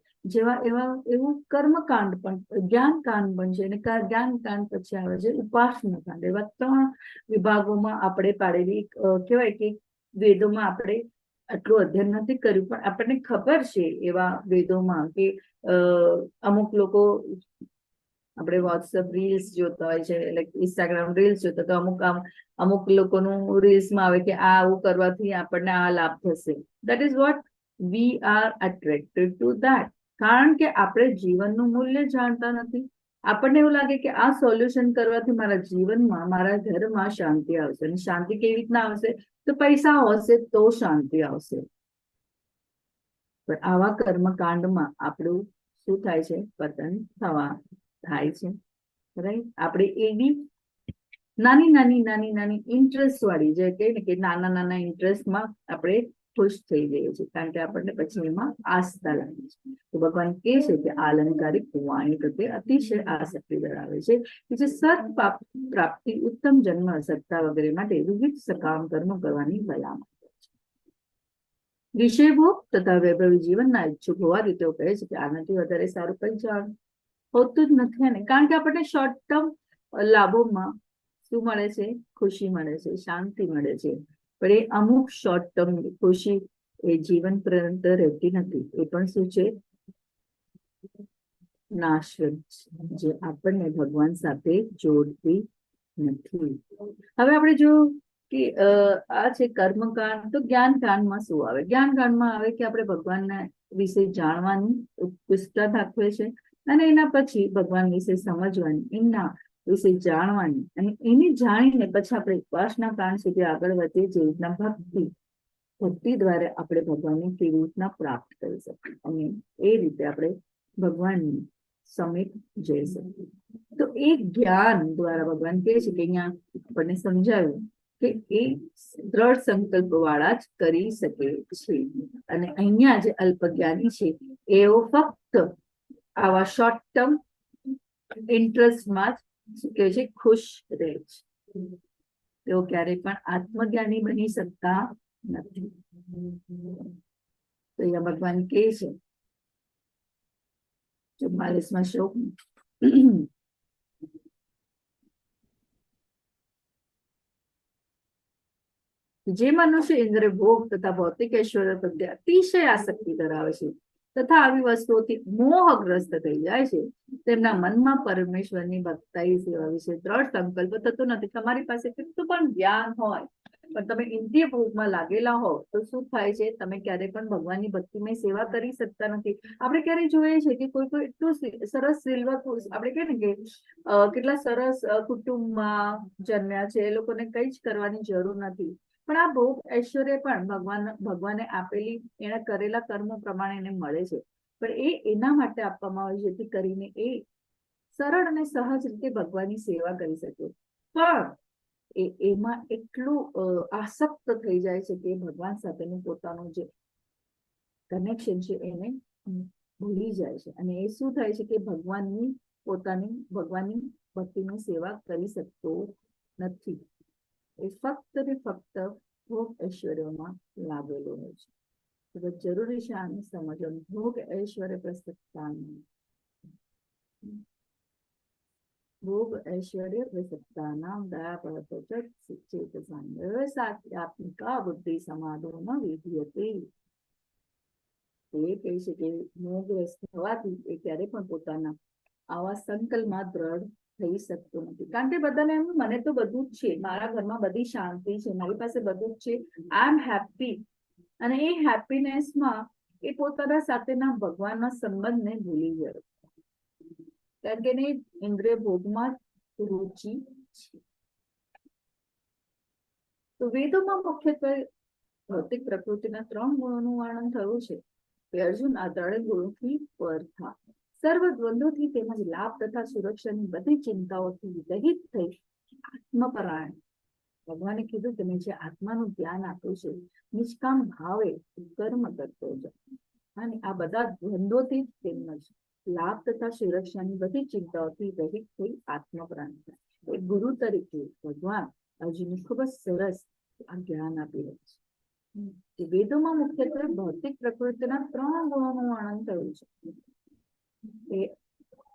એવું કર્મકાંડ પણ જ્ઞાનકાંડ પણ છે અને જ્ઞાનકાંડ પછી આવે છે ઉપાસના કાંડ. એવા 3 વિભાગોમાં આપણે પાડેલી કહેવાય કે વેદોમાં આપણે આટલું અધ્યયન નથી કર્યું પણ આપણને ખબર છે એવા વેદોમાં કે અમુક લોકો આપણે વોટ્સઅપ રીલ્સ જોતા હોય છે, લાઈક ઇન્સ્ટાગ્રામ રીલ્સ જોતા તો અમુક લોકોનું રીલ્સમાં આવે કે આ આવું કરવાથી આપણને આ લાભ થશે. That is what we are attracted two that. કારણ કે આપણે જીવનનું મૂલ્ય જાણતા નથી. આપણને એવું લાગે કે આ સોલ્યુશન કરવાથી મારા જીવનમાં, મારા ઘરમાં શાંતિ આવશે. અને શાંતિ કેવી રીતના આવશે? તો પૈસા હશે તો શાંતિ આવશે. પણ આવા કર્મકાંડમાં આપણું શું થાય છે? પતન થાય છે. રાઈટ? આપણે એવી નાની ઇન્ટરેસ્ટ વાળી જે કહે ને કે નાના ઇન્ટરેસ્ટમાં આપણે ખુશ થઈ જઈએ છીએ, કારણ કે આપણને પછી એમાં આસ્થા લાગે છે. તો ભગવાન કહે છે કે આલંકારિક વાણી પ્રત્યે અતિશય આસક્તિ ધરાવે છે, કે જે સત પ્રાપ્તિ, ઉત્તમ જન્મ, સત્તા વગેરે માટે વિવિધ સકામ કર્મો કરવાની ભલામણ કરે છે. વિષયભોગ તથા વૈભવી જીવનના ઈચ્છુક હોવાથી તેઓ કહે છે કે આનાથી વધારે સારું કંઈ જાણ હોતું જ નથી. ને કારણ કે આપણને શોર્ટ ટર્મ લાભોમાં શું મળે છે? ખુશી મળે છે, શાંતિ મળે છે. પણ એ અમુક શોર્ટ ટર્મ ખુશી એ જીવન પર્યંત રહેતી નથી. એ પણ શું છે? નાશવંત, જે આપણને ભગવાન સાથે જોડતી નથી. હવે આપણે જો કે આ છે કર્મકાંડ. તો જ્ઞાનકાંડમાં શું આવે? જ્ઞાનકાંડમાં આવે કે આપણે ભગવાનના વિશે જાણવાની ઉત્કૃષ્ટતા દાખવે છે અને એના પછી ભગવાન વિશે સમજવાની, એમના વિશે જાણવાની, અને એને જાણીને પછી આપણે ઉપાસના કાંડ સુધી આગળ વધીએ, જે રીતના ભક્તિ દ્વારા આપણે ભગવાનને કેવી રીતના પ્રાપ્ત કરી શકીએ અને એ રીતે આપણે ભગવાનની સમીપ જઈ શકીએ. તો એ જ્ઞાન દ્વારા ભગવાન કહે છે કે અહીંયા આપણને સમજાવ્યું કે એ દ્રઢ સંકલ્પ વાળા જ કરી શકે છે. અને અહીંયા જે અલ્પજ્ઞાની છે એઓ ફક્ત આવા શોર્ટ ટર્મ ઇન્ટરેસ્ટમાં જ શું કહે છે? ખુશ રહે છે. તેઓ ક્યારેય પણ આત્મજ્ઞાની બની શકતા નથી. તો અહીંયા ભગવાન કહે છે 44મા શ્લોક, જે મનુષ્ય ઇન્દ્રિય ભોગ તથા ભૌતિક ઐશ્વર્ય પ્રત્યે અતિશય આસક્તિ ધરાવે છે તથા આવી વસ્તુઓથી મોહગ્રસ્ત થઈ જાય છે, તેમના મનમાં પરમેશ્વરની ભક્તાઈ સેવા વિશે દ્રઢ સંકલ્પ થતો નથી. તમારી પાસે કેટલું પણ જ્ઞાન હોય પણ તમે ઇન્દ્રિય ભોગમાં લાગેલા હો તો શું થાય છે? તમે ક્યારેય પણ ભગવાનની ભક્તિમય સેવા કરી શકતા નથી. આપણે ક્યારેય જોઈએ છે કે કોઈ એટલું સરસ સિલ્વર પુરુષ, આપણે કહે ને કે કેટલા સરસ કુટુંબમાં જન્મ્યા છે, એ લોકોને કઈ જ કરવાની જરૂર નથી. પણ આ ભોગ ઐશ્વર્ય પણ ભગવાને આપેલી, એના કરેલા કર્મો પ્રમાણે એને મળે છે. પણ એ એના માટે આપવામાં આવે છે જેથી કરીને એ સરળ અને સહજ રીતે ભગવાનની સેવા કરી શકે. પણ એમાં એટલું આસક્ત થઈ જાય છે કે ભગવાન સાથેનું પોતાનું જે કનેક્શન છે એને ભૂલી જાય છે. અને એ શું થાય છે કે ભગવાનની ભક્તિની સેવા કરી શકતો નથી. એ ફક્ત ને ફક્ત ભોગ ઐશ્વર્યમાં લાગેલો હોય છે. તો જરૂરી છે આને સમજવાનું. ભોગ ઐશ્વર્ય પ્રસક્તાનું, ભોગ ઐશ્વર્ય પ્રસક્તાનામ દયા પરતો ચેતસાન વ્યવસાત્યાત્મિકા બુદ્ધિ સમાધોમાં વિધીયતે. એ કહે છે કે મોહગ્રસ્ત થવાથી એ ક્યારે પણ પોતાના આવા સંકલ્પમાં દ્રઢ થઈ શકતો નથી. કારણ કે બધાને એમ મને તો બધું જ છે, મારા ઘરમાં બધી શાંતિ છે, મારી પાસે બધું જ છે, આઈ એમ હેપી. અને એ હેપીનેસમાં એ પોતાના સાથેના ભગવાનના સંબંધને ભૂલી ગયો, કારણ કે એને ઇન્દ્રિય ભોગમાં રુચિ છે. તો વેદોમાં મુખ્યત્વે ભૌતિક પ્રકૃતિના 3 ગુણોનું વર્ણન થયું છે. અર્જુન આ 3 ગુણોથી પર થા, સર્વ દ્વંદ્વોથી તેમજ લાભ તથા સુરક્ષાની બધી ચિંતાઓથી રહિત થઈ આત્મપરાયણ. ભગવાને કીધું તમે જે આત્માનું જ્ઞાન આપ્યું છે, નિષ્કામ ભાવે કર્મ કરતો જાઓ, અને આ બધા દ્વંદ્વોથી તેમજ લાભ તથા સુરક્ષાની બધી ચિંતાઓથી રહિત થઈ આત્મપરાયણ થાય. એક ગુરુ તરીકે ભગવાન અર્જુનને ખૂબ જ સરસ આ જ્ઞાન આપી રહ્યું છે. વેદોમાં મુખ્યત્વે ભૌતિક પ્રકૃતિના 3 ગુણોનું વર્ણન થયું છે. એ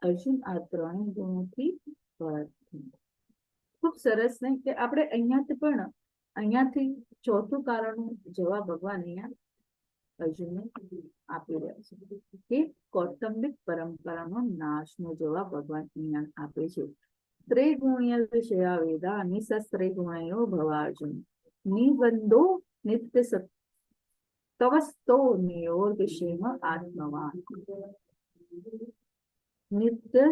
અર્જુન આ 3 ગુણોથી પર. ખૂબ સરસ ને કે આપણે અહીંયાથી ચોથું કારણનો જવાબ ભગવાન અહીંયા અર્જુનને આપી રહ્યા છે કે કૌટુંબિક પરંપરાનો નાશનો જવાબ ભગવાન અહીંયા આપે છે. ત્રિગુણ્ય વિષયા વેદા નિસસ્ત્રિગુણયો ભવાર્જુન નિબંધો નિત્ય તવસ્તો નિયોર વિષેમ આત્મવાન નિત્ય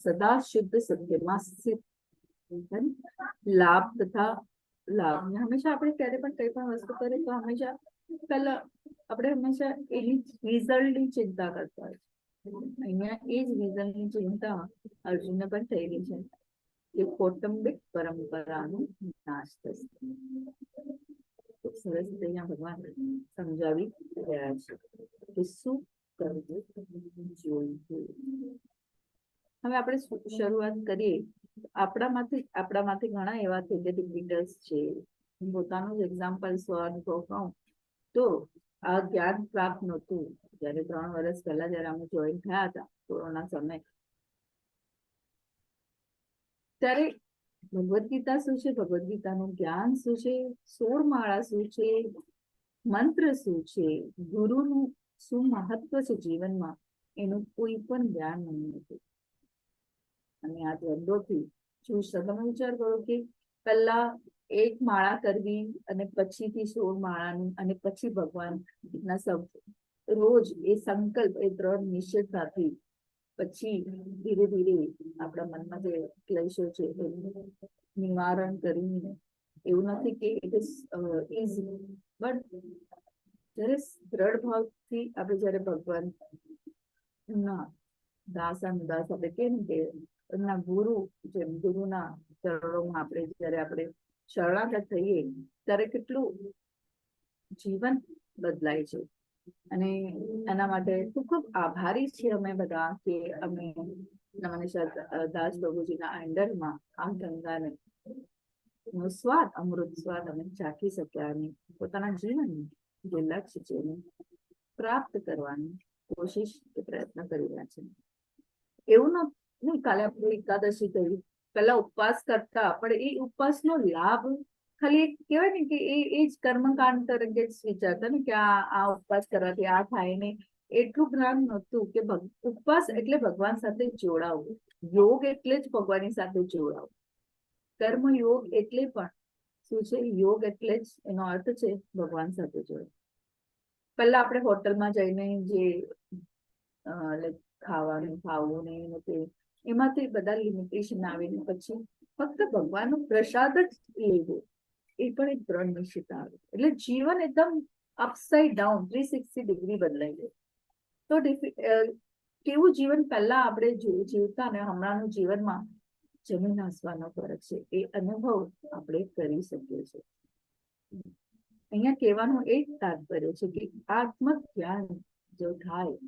સદા શુદ્ધ સત્યમાં સ્થિત. લાભ તથા લાભ હંમેશા આપણે ક્યારે પણ કઈ પણ વસ્તુ કરીએ તો હંમેશા પહેલા આપણે હંમેશા એની રિઝલ્ટની ચિંતા કરતા હોય. અહીંયા એ જ રિઝલ્ટની ચિંતા અર્જુનને પણ થઈ રહી છે કે કૌટુંબિક પરંપરાનો નાશ થશે. ખૂબ સરસ રીતે અહીંયા ભગવાન સમજાવી રહ્યા છે કે શું કરવું જોઈએ. હવે આપણે શરૂઆત કરીએ. આપણામાંથી ઘણા એવા ડિબેટર્સ છે. પોતાનું જ એક્ઝામ્પલ સ્વઅનુભવ કહું તો આ જ્ઞાન પ્રાપ્ત નહોતું જયારે 3 વર્ષ પહેલા જયારે અમે જોઈન થયા હતા કોરોના સમય, ત્યારે ભગવદ્ ગીતા શું છે, ભગવદ્ ગીતાનું જ્ઞાન શું છે, 16 માળા શું છે, મંત્ર શું છે, ગુરુનું શું મહત્વ છે જીવનમાં, એનું કોઈ પણ જ્ઞાન નહીં હતું. અને આ દ્વંદ્વોથી તમે વિચાર કરો કે પહેલા 1 માળા કરવી અને પછીથી 16 માળાની અને પછી ભગવાનના શબ્દ રોજ એ સંકલ્પ એ દ્રઢ નિશ્ચયતાથી પછી ધીરે ધીરે આપણા મનમાં જે ક્લેશો છે એનું નિવારણ કરીને, એવું નથી કે ઇટ ઇઝ ઇઝી, બટ જ્યારે દ્રઢ ભાવથી આપણે જયારે ભગવાન ના દાસ આપણે કેમ કે એમના ગુરુના ચરણોમાં આપણે શરણાગત થઈએ ત્યારે કેટલું જીવન બદલાય છે. અને એના માટે ખૂબ ખૂબ આભારી છીએ અમે બધા કે અમે નમનેશ્વર દાસ પ્રભુજીના અંડરમાં આ ગંગાને નો સ્વાદ, અમૃત સ્વાદ અમે ચાખી શક્યા અને પોતાના જીવનનું જે લક્ષ્ય છે એને પ્રાપ્ત કરવાની કોશિશ કે પ્રયત્ન કરી રહ્યા છે. એવું નહીં કાલે આપણે એકાદશી કરી, પહેલા ઉપવાસ કરતા, પણ એ ઉપવાસનો લાભ ખાલી એક કહેવાય ને કે એ જ કર્મકાંડ તરીકે જ વિચારતા ને કે આ ઉપવાસ કરવાથી આ થાય ને, એટલું જ્ઞાન નહોતું કે ઉપવાસ એટલે ભગવાન સાથે જોડાવું, યોગ એટલે જ ભગવાનની સાથે જોડાવું, કર્મ યોગ એટલે પણ શું છે, યોગ એટલે જ એનો અર્થ છે ભગવાન સાથે જોડાવું. પહેલા આપણે હોટલમાં જઈને જે ખાવું ને એમાંથી બધા લિમિટેશન આવીને પછી ફક્ત ભગવાનનો પ્રસાદ જ લેવો, એ પણ એક દ્રઢ નિશ્ચયતા આવે એટલે જીવન એકદમ અપસાઇડ ડાઉન 360 ડિગ્રી બદલાઈ જાય. તો કેવું જીવન પહેલા આપણે જીવતા ને હમણાંનું જીવનમાં જમીન આસમાનનો ફરક છે. એ અનુભવ આપણે કરી શકીએ છીએ. અહીંયા કહેવાનું એ જ તાત્પર્ય છે કે આત્મ ધ્યાન જો થાય,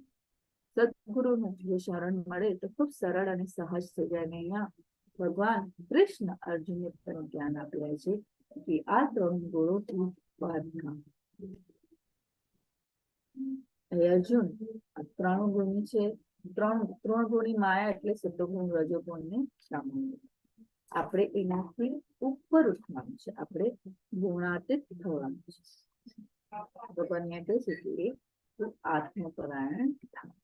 સદગુરુનું જો શરણ મળે તો ખૂબ સરળ અને સહજ થઈ જાય. અને અહીંયા ભગવાન કૃષ્ણ અર્જુનને પણ જ્ઞાન આપી રહ્યા છે કે આ 3 ગુણોથી બહાર થાવ. અર્જુન આ 3 ગુણી છે, 3 ગુણી માયા એટલે સત્વગુણ, રજોગુણ ને સામાન્ય. આપણે એનાથી ઉપર ઉઠવાનું છે, આપણે ગુણાતીત થવાનું છે. ભગવાન કહે છે કે આત્મપરાયણ થાય.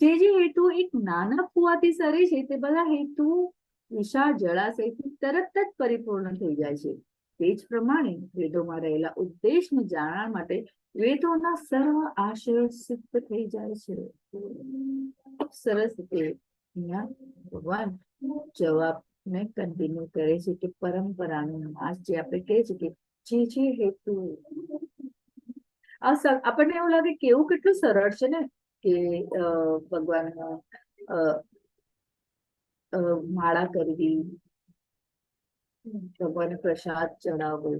જે હેતુ એક નાના કુવાથી સરે છે તે બધા હેતુ વિશાળ જળાશયથી તરત જ પરિપૂર્ણ થઈ જાય છે. તે જ પ્રમાણે વેદોમાં રહેલા ઉદ્દેશને જાણવા માટે વેદોના સર્વ આશયો સિદ્ધ થઈ જાય છે. ખૂબ સરસ રીતે અહીંયા ભગવાન જવાબને કન્ટિન્યુ કરે છે કે પરંપરાનો નાશ, જે આપણે કહે છે કે જે હેતુ આપણને એવું લાગે કે એવું કેટલું સરળ છે ને કે ભગવાન માળા કરવી, ભગવાનને પ્રસાદ ચડાવવો,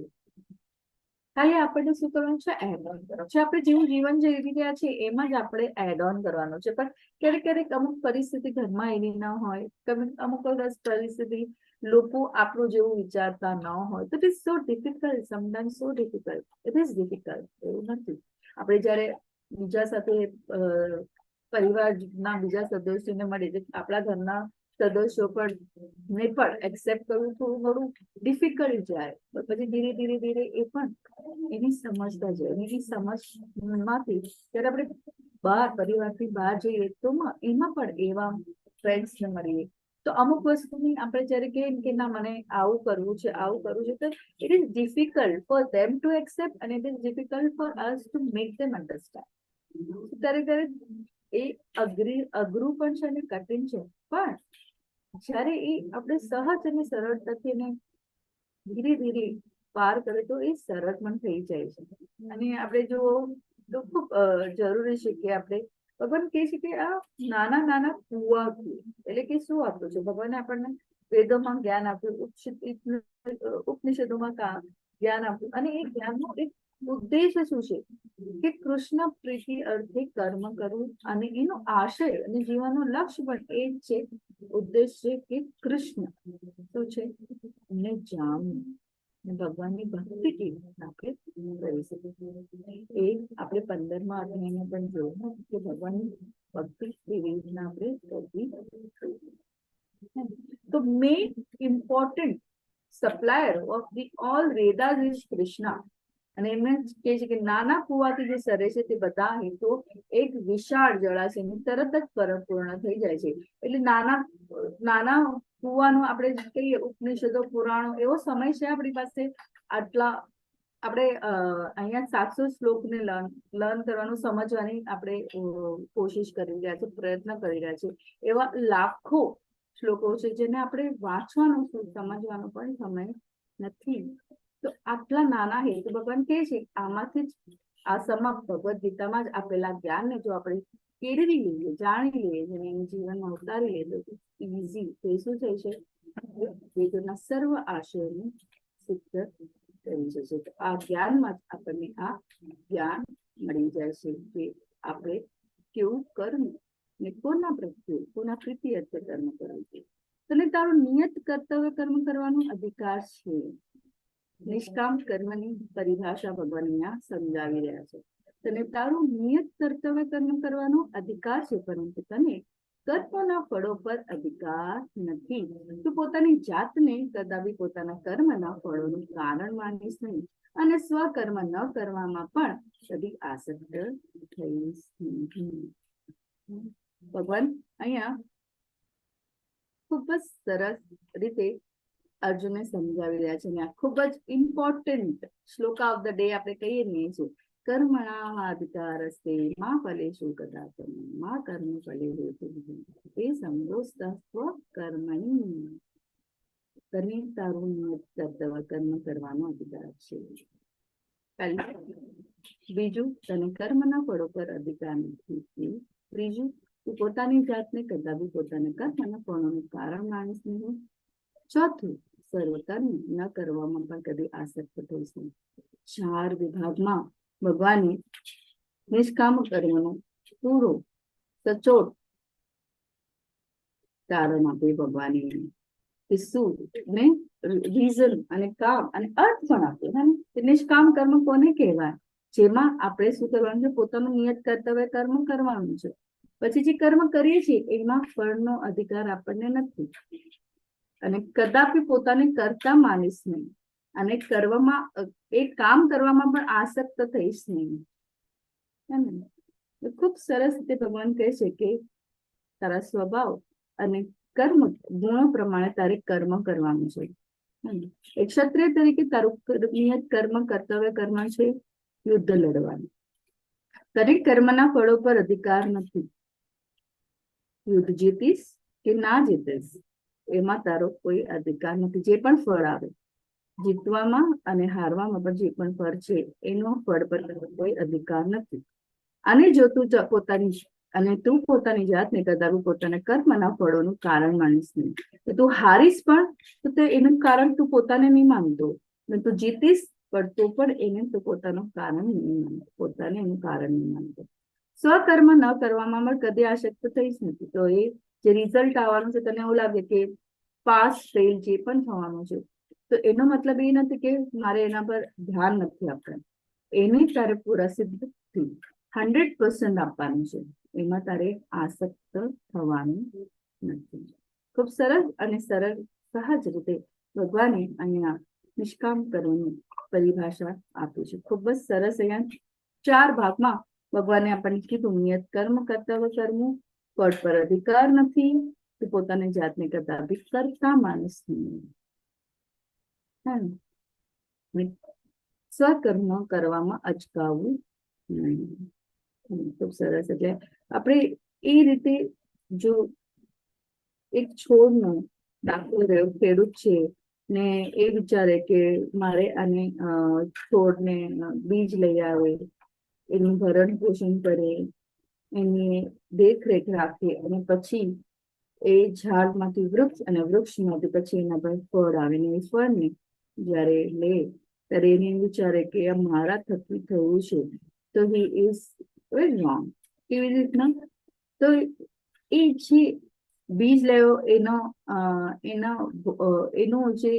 ખાલી આપણને શું કરવાનું છે? એડ ઓન કરવાનું છે. આપણે જેવું જીવન જીવી રહ્યા છીએ એમાં જ આપણે એડ ઓન કરવાનું છે. પણ ક્યારેક ક્યારેક અમુક પરિસ્થિતિ ઘરમાં એવી ના હોય, અમુક પરિસ્થિતિ લોકો આપણું જેવું વિચારતા ન હોય, તો it is so difficult, sometimes so difficult. It is difficult, એવું નથી. આપણે જયારે બીજા સાથે પરિવારના બીજા સદસ્યોને મળીએ, આપણા ઘરના સદસ્યો પણ એક્સેપ્ટ કરવું થોડું ડિફિકલ્ટ જાય, પછી ધીરે ધીરે ધીરે એ પણ એની સમજતા જાય. એની સમજમાંથી ત્યારે આપણે પરિવારથી બહાર જઈએ તો એમાં પણ એવા ફ્રેન્ડ્સને મળીએ તો અમુક વસ્તુની આપણે જયારે કહીએ કે ના મને આવું કરવું છે તો it is difficult for them to accept અને it is difficult for us to make them understand. ત્યારે એ અઘરું પણ છે અને કઠિન છે, પણ જયારે એ આપણે સહજ અને સરળતાથી એને ધીરે ધીરે પાર કરે તો એ સરળ પણ થઈ જાય છે. અને આપણે જો તો ખૂબ જરૂરી છે કે આપણે ભગવાન કહે છે કે આ નાના નાના કુવાથી, એટલે કે શું આપ્યું છે ભગવાને આપણને? વેદોમાં જ્ઞાન આપ્યું, ઉપનિષદોમાં જ્ઞાન આપ્યું, અને એ જ્ઞાનનો એક ઉદ્દેશ શું છે કે કૃષ્ણ પ્રીતિ અર્થે કર્મ કરવું, અને એનો આશય અને જીવનનું લક્ષ્ય પણ એ જ છે. ઉદ્દેશ છે કે કૃષ્ણ શું છે એમને જાણવું, ભગવાનની ભક્તિ કેવી રીતે આપણે કરી શકીએ. એ આપણે 15મા અધ્યાયમાં પણ જોયું કે ભગવાનની ભક્તિ કેવી રીતના આપણે કરવી. તો main important supplier of the all Vedas is Krishna. અને એમને કહે છે કે નાના કુવાથી જે સરે છે તે બધા હેતુ એક વિશાળ જળાશયની તરત જ પરિપૂર્ણ થઈ જાય છે. એટલે નાના કુવાનું આપણે કહીએ ઉપનિષદો પુરાણો એવો સમય છે આપણી પાસે, આટલા આપણે અહીંયા 700 શ્લોકને લર્ન કરવાનું, સમજવાની આપણે કોશિશ કરી રહ્યા છે, પ્રયત્ન કરી રહ્યા છે. એવા લાખો શ્લોકો છે જેને આપણે વાંચવાનો સમજવાનો પણ સમય નથી. તો આટલા નાના હેતુ ભગવાન કહે છે આમાંથી જ આ સમાપ્ત ભગવદ્ ગીતામાં જ આપેલા જ્ઞાનને જો આપણે કેળવી લઈએ, જાણી લઈએ, જેને જીવનમાં ઉતારી લઈએ તો ઇઝી તે શું થઈ છે? વેદોના સર્વ આશયોને સિદ્ધ કરી જશે. તો આ જ્ઞાનમાં જ આપણને આ જ્ઞાન મળી જાય છે કે આપણે કેવું કર્મ ને કોના પ્રત્યે, કોના પ્રીતિ અર્થે કર્મ કરવું છે. તને તારું નિયત કર્તવ્ય કર્મ કરવાનો અધિકાર છે. નિષ્કામ કર્મની પરિભાષા ભગવાન અહીંયા સમજાવી રહ્યા છે. તને તારું નિયત કર્તવ્ય કર્મ કરવાનો અધિકાર છે, પરંતુ તને કર્મના ફળો પર અધિકાર નથી. તું પોતાની જાતને કદાપી પોતાના કર્મના ફળોનું કારણ માનીશ નહીં, અને સ્વકર્મ ન કરવામાં પણ કદી આસક્ત થઈશ નહીં. ભગવાન અહીંયા ખૂબ જ સરસ રીતે અર્જુનને સમજાવી રહ્યા છે. અને આ ખૂબ જ important Shloka of the day આપણે કહીએ ને છે, કર્મણા અધિકારસ્તે મા ફલેષુ કદાચન મા કર્મ ફલે હેતુ તે સંતોષ કર્મણી. તને તારું કર્તવ્ય કર્મ કરવાનો અધિકાર છે. બીજું, તને કર્મના ફળો પર અધિકાર નથી. ત્રીજું, તું પોતાની જાતને કદાપી પોતાના કર્મના ફળોનું કારણ માનીશ નહીં. ચોથું, સર્વ કર્મ ન કરવામાં પણ કદી આસક્ત થઈશ નહીં. 4 વિભાગમાં ભગવાને નિષ્કામ કર્મનો પૂરો સચોટ કારણ આપ્યું. ભગવાને શું ને રીઝન અને કામ અને અર્થ પણ આપ્યો. નિષ્કામ કર્મ કોને કહેવાય? જેમાં આપણે શું કરવાનું છે? પોતાનું નિયત કર્તવ્ય કર્મ કરવાનું છે. પછી જે કર્મ કરીએ છીએ એમાં ફળનો અધિકાર આપણને નથી, અને કદાપી પોતાને કરતા માનીશ નહીં, અને એ કામ કરવામાં પણ આસક્ત થઈશ નહીં. ખૂબ સરસ રીતે ભગવાન કહે છે કે તારા સ્વભાવ અને કર્મ ગુણો પ્રમાણે તારે કર્મ કરવાનું છે. એક ક્ષત્રિય તરીકે તારું નિયત કર્મ કર્તવ્ય કર્મ છે યુદ્ધ લડવાનું. દરેક કર્મના ફળો પર અધિકાર નથી. યુદ્ધ જીતીશ કે ના જીતીશ એમાં તારો કોઈ અધિકાર નથી. જે પણ ફળ આવે, જીતવામાં અને હારવામાં પણ જે પણ ફળ છે એનો ફળ પર કોઈ અધિકાર નથી. અને જો તું પોતાની જાતને કદાચ પોતાના કર્મના ફળોનું કારણ માનીશ નહીં, તો તું હારીશ પણ તો એનું કારણ તું પોતાને નહીં માનતો, અને તું જીતીશ પણ તો પણ એને તું પોતાનું કારણ નહીં માનતો, પોતાને એનું કારણ નહીં માનતો. સ્વકર્મ ન કરવામાં પણ કદી આસક્ત થઈ જ નથી. તો એ જે રિઝલ્ટ આવવાનું છે, તને એવું લાગે કે પાસ ફેલ જે પણ થવાનું છે, તો એનો મતલબ એ નથી કે મારે એના પર ધ્યાન નથી આપવાનું. એને તારે પૂરા સિદ્ધ 100% આપવાનું છે, એમાં તારે આસક્ત થવાનું નથી. ખૂબ સરસ અને સરળ સહજ રીતે ભગવાને અહીંયા નિષ્કામ કર્મની પરિભાષા આપી છે. ખૂબ જ સરસ. અહીંયા 4 ભાગમાં ભગવાને આપણને કીધું, નિયત કર્મ કર્તવ્ય કર્મ, ફળ પર અધિકાર નથી, તું પોતાની જાતને કદાપી કરતા માનસ નહીં, સ્વકર્મ કરવામાં અચકાવવું નહીં. ખૂબ સરસ. એટલે આપણે એ રીતે જો એક છોડનો દાખલો રહ્યો, ખેડૂત છે ને એ વિચારે કે મારે આને છોડને બીજ લઈ આવે, એનું ભરણ પોષણ કરે, એની દેખરેખ રાખે, અને પછી એ ઝાડમાંથી વૃક્ષ અને વૃક્ષમાંથી પછી એના પર ફળ આવે, ને એ ફળને જયારે લે ત્યારે એને વિચારે કે આ મારા થકી થયું છે, તો હી ઇઝ વેરી રોંગ. કેવી રીતના? તો એ જે બીજ લેવો એનો જે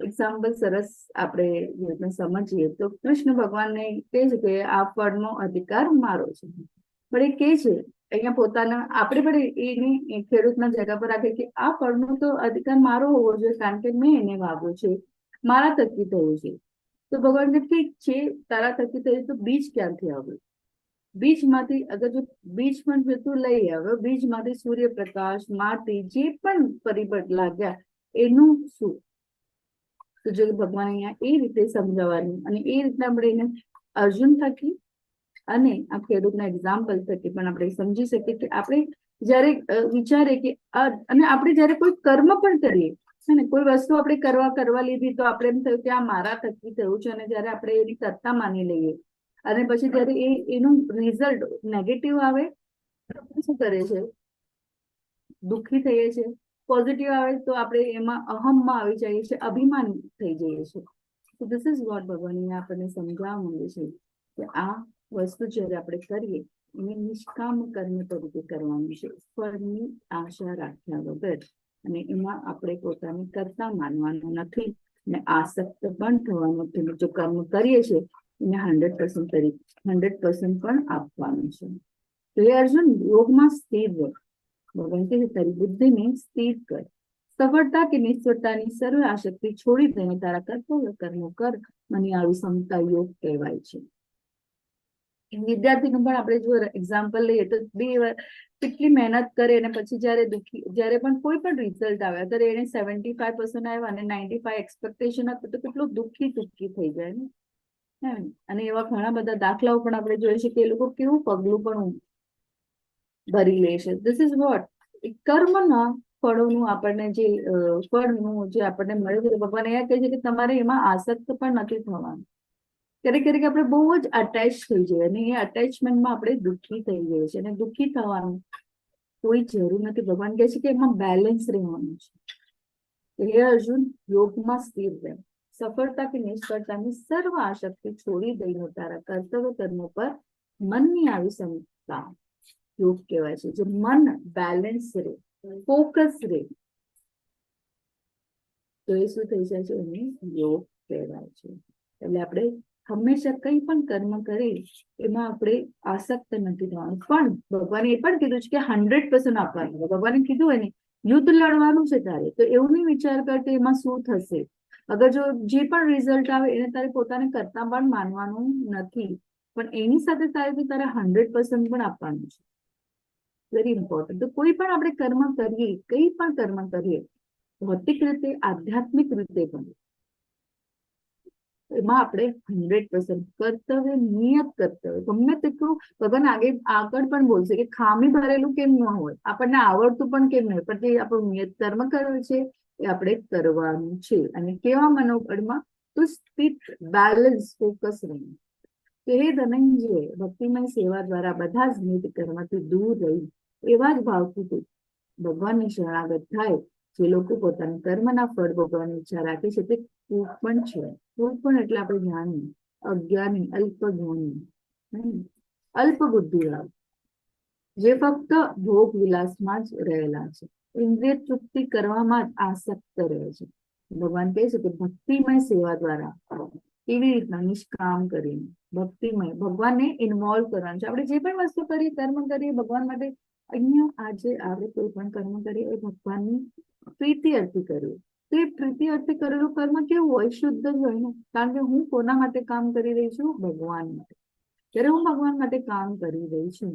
એક્ઝામ્પલ સરસ આપણે સમજીએ તો કૃષ્ણ ભગવાનને કહે છે કે આ ફળનો અધિકાર મારો છે, પણ એ કહે છે અહીંયા પોતાના આપણે પણ એને ખેડૂતના જગા પર રાખે કે આ ફળનો તો અધિકાર મારો હોવો જોઈએ, કારણ કે મેં એને વાવ્યો છે, મારા થકી થયું છે. તો ભગવાન કે ઠીક છે, તારા થકી થયું, તો બીજ ક્યાંથી આવ્યું? બીજમાંથી અગર જો બીજ પણ જો તું લઈ આવ્યો, બીજમાંથી સૂર્યપ્રકાશ, માટી, જે પણ પરિબળ લાગ્યા એનું શું? તો જો ભગવાન અહીંયા એ રીતે સમજાવવાનું, અને એ રીતના આપણે એને અર્જુન થકી અને આ ખેડૂતના એક્ઝામ્પલ થકી પણ આપણે સમજી શકીએ કે આપણે જયારે વિચારે કે અને આપણે જયારે કોઈ કર્મ પણ કરીએ છે ને, કોઈ વસ્તુ આપણે કરવા લીધી તો આપણે એમ થયું કે આ મારા થકી થયું છે, અને જયારે આપણે એની કરતા માની લઈએ અને પછી જયારે એનું રિઝલ્ટ નેગેટિવ આવે તો શું કરે છે? દુઃખી થઈએ છીએ. પોઝિટિવ આવે તો આપણે એમાં અહમમાં આવી જઈએ છીએ, અભિમાન થઈ જઈએ છીએ. તો ધીસ ઇઝ વોટ ભગવાન આપણને સમજાવવા માંગે છે કે આ વસ્તુ જયારે આપણે કરીએ એને નિષ્કામ કર્મ તરીકે કરવાનું છે, ફળની આશા રાખ્યા વગર, અને એમાં આપણે પોતાને કરતા માનવાનું નથી ને આસક્ત પણ થવાનું નથી. જો કર્મ કરીએ છીએ એને 100% પણ આપવાનું છે. તો એ અર્જુન યોગમાં સ્થિર રહે. ભગવાન કહે તારી બુદ્ધિને સ્થિર કર, સફળતા કે નિષ્ફળતાની સર્વ આસક્તિ છોડી દઈને તારા કર્તવ્ય કર્મો કર, મને આવી ક્ષમતા યોગ કહેવાય છે. વિદ્યાર્થીનું પણ આપણે જો એક્ઝામ્પલ લઈએ તો 2 વાર કેટલી મહેનત કરે અને પછી જયારે પણ કોઈ પણ રિઝલ્ટ આવે, અગર એને 75% આવ્યા અને 95 એક્સપેક્ટેશન હતું તો કેટલું દુઃખી થઈ જાય ને. અને એવા ઘણા બધા દાખલાઓ પણ આપણે જોઈએ છે કે એ લોકો કેવું પગલું પણ ભરી લે છે. ધીસ ઇઝ વોટ કર્મના ફળોનું આપણને જે ફળનું જે આપણને મળે છે, ભગવાન એ કહે છે કે તમારે એમાં આસક્ત પણ નથી થવાનું. ક્યારેક આપણે બહુ જ અટેચ થઈ જઈએ અને એ અટેચમેન્ટમાં આપણે દુઃખી થઈ જઈએ છીએ, અને દુઃખી થવાનું કોઈ જરૂર નથી. ભગવાન કહે છે કે એમાં બેલેન્સ રહેવાનું છે. હે અર્જુન, યોગમાં સ્થિર રહે, સફળતા કે નિષ્ફળતાની સર્વ આસક્તિ છોડી દઈને તારા કર્તવ્ય કર્મો પર મનની આવી ક્ષમતા યોગ કહેવાય છે. જે મન બેલેન્સ રહે, ફોકસ રહે, તો એ શું થઈ જાય છે? એને યોગ કહેવાય છે. એટલે આપણે હંમેશા કંઈ પણ કર્મ કરીએ એમાં આપણે આસક્ત નથી થવાનું. પણ ભગવાને એ પણ કીધું છે કે 100% આપવાનું. ભગવાને કીધું એને યુદ્ધ લડવાનું છે તારે, તો એવું નહીં વિચાર કર કે એમાં શું થશે. અગર જો જે પણ રિઝલ્ટ આવે એને તારે પોતાને કરતા પણ માનવાનું નથી, પણ એની સાથે તારે 100% પણ આપવાનું છે. Very important. તો કોઈ પણ આપણે કર્મ કરીએ, કઈ પણ કર્મ કરીએ, ભૌતિક રીતે, આધ્યાત્મિક રીતે પણ, એમાં આપણે 100% કર્તવ્ય, નિયત કર્તવ્ય, ગમે તેટલું ભગવાન આગળ પણ બોલશે કે ખામી ભરેલું કેમ ન હોય, આપણને આવડતું પણ કેમ નહીં, પણ જે આપણું નિયત કર્મ કર્યું છે એ આપણે કરવાનું છે. અને કેવા મનોબળમાં? તો સ્થિત, બેલેન્સ, ફોકસ રહીને. કે હે ધનંજય, ભક્તિમય સેવા દ્વારા બધા જ નિત કર્મથી દૂર રહી એવા જ ભાવથી તું ભગવાનની શરણાગત થાય. જે લોકો પોતાના કર્મના ફળ ભોગવવાની ઈચ્છા રાખે છે તે પણ છે. પણ એટલે આપણે જ્ઞાની, અજ્ઞાની, અલ્પ જ્ઞાની, અલ્પ બુદ્ધિવાળા, જે ફક્ત ભોગ વિલાસમાં જ રહેલા છે, ઇન્દ્રિય તૃપ્તિ કરવામાં જ આસક્ત રહે છે. ભગવાન કહે છે કે ભક્તિમય સેવા દ્વારા કેવી રીતના નિષ્કામ કરીને ભક્તિમય ભગવાનને ઇન્વોલ્વ કરવાનું છે. આપણે જે પણ વસ્તુ કરીએ, કર્મ કરીએ ભગવાન માટે, અહીંયા આજે આપણે કોઈ પણ કર્મ કરીએ એ ભગવાનની પ્રીતિ અર્થી કરીએ. તો એ પ્રીતિ અર્થે કરેલું કર્મ કેવું હોય? શુદ્ધ જ હોય ને. કારણ કે હું કોના માટે કામ કરી રહી છું? ભગવાન માટે. જ્યારે હું ભગવાન માટે કામ કરી રહી છું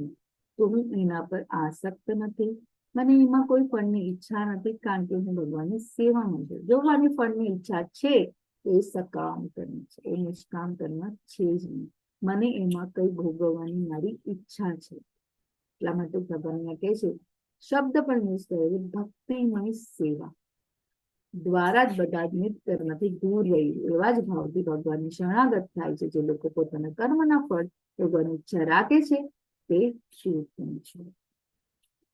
તો હું એના પર આસક્ત નથી, મને એમાં કોઈ ફળની ઈચ્છા નથી, કારણ કે હું ભગવાનની સેવામાં છું. જો મને ફળની ઈચ્છા છે એ સકામ કર્મ છે, એ નિષ્કામ કર્મ છે જ નહીં. મને એમાં કઈ ભોગવવાની મારી ઈચ્છા છે. એટલા માટે ભગવાન કહે છે, શબ્દ પણ યુઝ કરે છે, ભક્તિમય સેવા દ્વારા જ બધા જ નિત કર્મથી દૂર રહી એવા જ ભાવથી ભગવાનની શરણાગત થાય છે. જે લોકો પોતાના કર્મના ફળ ભોગવવાની ઈચ્છા રાખે છે તે શુદ્ધ છે.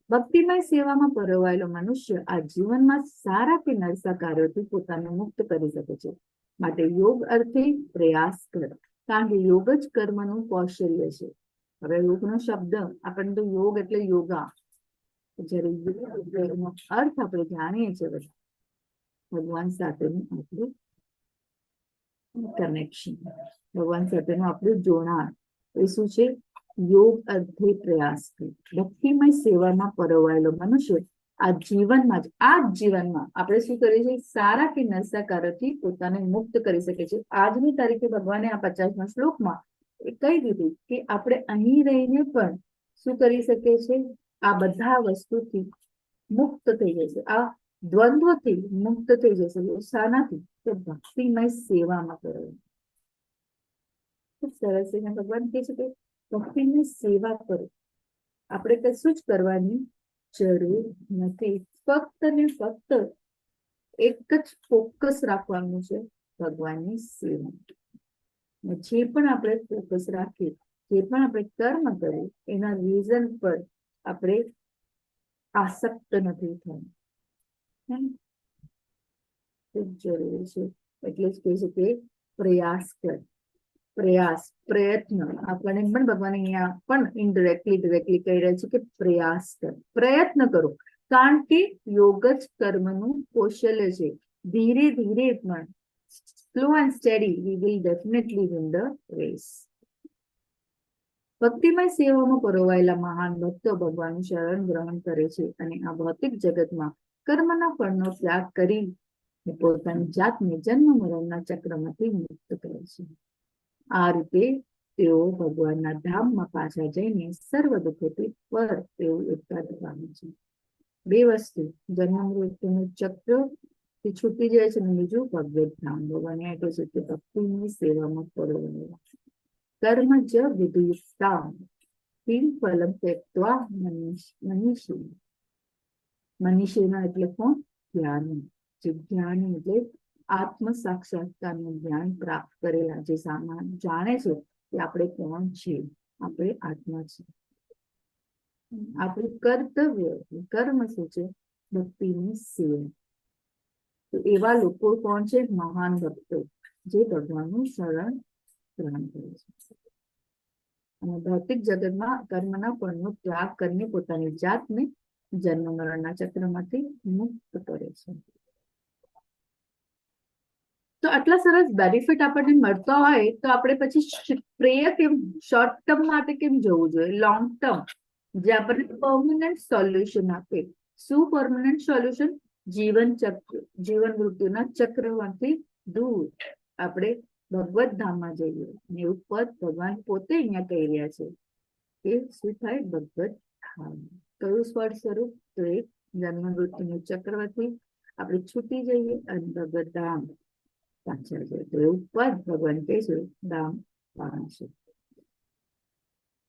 ભક્તિમય સેવામાં પરોવાયેલો મનુષ્ય આ જીવનમાં સારા કે નરસા કાર્યોથી પોતાને મુક્ત કરી શકે છે. માટે યોગ અર્થે પ્રયાસ કરો, કારણ કે યોગ જ કર્મનું કૌશલ્ય છે. હવે યોગનો શબ્દ આપણને તો યોગ એટલે યોગા, જ્યારે એનો અર્થ આપણે જાણીએ છીએ બધા, ભગવાન સાથેનું આપણું કનેક્શન, ભગવાન સાથેનું આપણું જોડાણ, એ શું છે? યોગ અર્થે પ્રયાસ કરો. ભક્તિમય સેવામાં પરોવાયેલો મનુષ્ય આ જીવનમાં આપણે શું કરીએ છીએ? સારા કે નરસા કાર્યોથી પોતાને મુક્ત કરી શકે છે. આજની તારીખે ભગવાને આ 50મા શ્લોકમાં એ કહી દીધું કે આપણે અહીં રહીને પણ શું કરી શકીએ છીએ? આ બધા વસ્તુથી મુક્ત થઈ જશે, આ દ્વંદ્વથી મુક્ત થઈ જશે. શાનાથી? તો ભક્તિમય સેવામાં પરોવાયેલો. ખૂબ સરસ છે. ભગવાન કહે છે કે ભક્તિની સેવા કરો, આપણે કશું જ કરવાની જરૂર નથી. ફક્ત ને ફક્ત એક જ ફોકસ રાખવાનું છે, ભગવાનની સેવા. જે પણ આપણે ફોકસ રાખીએ, જે પણ આપણે કર્મ કરીએ, એના રીઝન પર આપણે આસક્ત નથી થવું. ખૂબ જરૂરી છે. એટલે જ કહે છે કે પ્રયાસ કર. પ્રયાસ, પ્રયત્ન. આપણને પણ ભગવાન અહીંયા પણ ઇનડિરેક્ટલી ડિરેક્ટલી કહી રહ્યા છે કે પ્રયાસ કર, પ્રયત્ન કરો, કારણ કે યોગ જ કર્મનું કૌશલ્ય છે. ધીરે ધીરે પણ, slow and steady, we will definitely win the race. ભક્તિમય સેવામાં પરોવાયેલા મહાન ભક્તો ભગવાનનું શરણ ગ્રહણ કરે છે અને આ ભૌતિક જગતમાં કર્મના ફળનો ત્યાગ કરી પોતાની જાતને જન્મ મરણના ચક્રમાંથી મુક્ત કરે છે. આ રીતે તેઓ ભગવાનના ધામમાં પાછા જઈને સર્વ દુઃખોથી પર તેઓ ઉત્પાદ પામે છે. બે વસ્તુ, જન્મ મૃત્યુનું ચક્ર છૂટી જાય છે, અને બીજું ભગવત ધામ. ભગવાને કહે છે કે ભક્તિની સેવામાં પરોવાયેલા કર્મ જ વિધિયુક્તા કિમ ફલમ ત્યક્ત્વા મનીષી. મનીષીના એટલે કોણ? જ્ઞાની. જે જ્ઞાની એટલે આત્મ સાક્ષાત્કારનું જ્ઞાન પ્રાપ્ત કરેલા, જે જાણે છે કે આપણે કોણ છીએ, આપણે આત્મા છીએ. આપણું કર્તવ્ય, કર્મ શું છે? ભક્તિની સેવા. તો એવા લોકો કોણ છે? મહાન ભક્તો, જે ભગવાનનું શરણ ગ્રહણ કરે છે અને ભૌતિક જગતમાં કર્મના ફળનો ત્યાગ કરીને પોતાની જાતને જન્મ મરણના ચક્રમાંથી મુક્ત કરે છે. તો આટલા સરસ બેનિફિટ આપણને મળતા હોય તો આપણે પછી પ્રેય કેમ શોર્ટ ટર્મ માટે કેમ જવું જોઈએ? લોંગ ટર્મ, જે આપણને પરમનન્ટ સોલ્યુશન આપે. શું પરમનન્ટ સોલ્યુશન? જીવન મૃત્યુના ચક્રમાંથી દૂર આપણે ભગવત ધામમાં જઈએ. અને એવું પદ ભગવાન પોતે અહીંયા કહી રહ્યા છે કે શું થાય? ભગવત ધામ. કયું સ્વર સ્વરૂપ? તો એ જન્મ મૃત્યુનું ચક્રવર્તી આપણે છૂટી જઈએ અને ભગત ધામ પાછા જઈએ. તો એવું પદ ભગવાન કહે છે ધામ પામશે.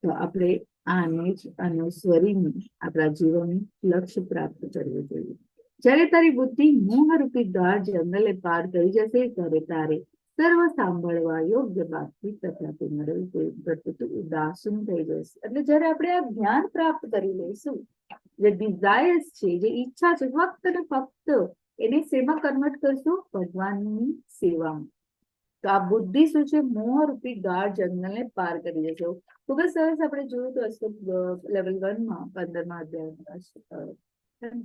તો આપણે આને જ અનુસરીને આપણા જીવનનું લક્ષ્ય પ્રાપ્ત કરવું જોઈએ. જ્યારે તારી બુદ્ધિ મોહરૂપી ગાઢ જંગલે પાર કરી જશે ત્યારે તારે સર્વ સાંભળવા યોગ્ય બાબતી તથાથી મળેલ તે પ્રત્યે ઉદાસીન થઈ જશે. એટલે જયારે આપણે આ જ્ઞાન પ્રાપ્ત કરી લઈશું, જે ડિઝાયર્સ છે, જે ઈચ્છા છે, ફક્ત ને ફક્ત એને શેમાં કન્વર્ટ કરશું? ભગવાનની સેવામાં. તો આ બુદ્ધિ શું છે? મોહરૂપી ગાઢ જંગલને પાર કરી જશે. ખૂબ જ સરસ આપણે જોયું તો અશોક લેવલ 1 માં 15મા અધ્યાયમાં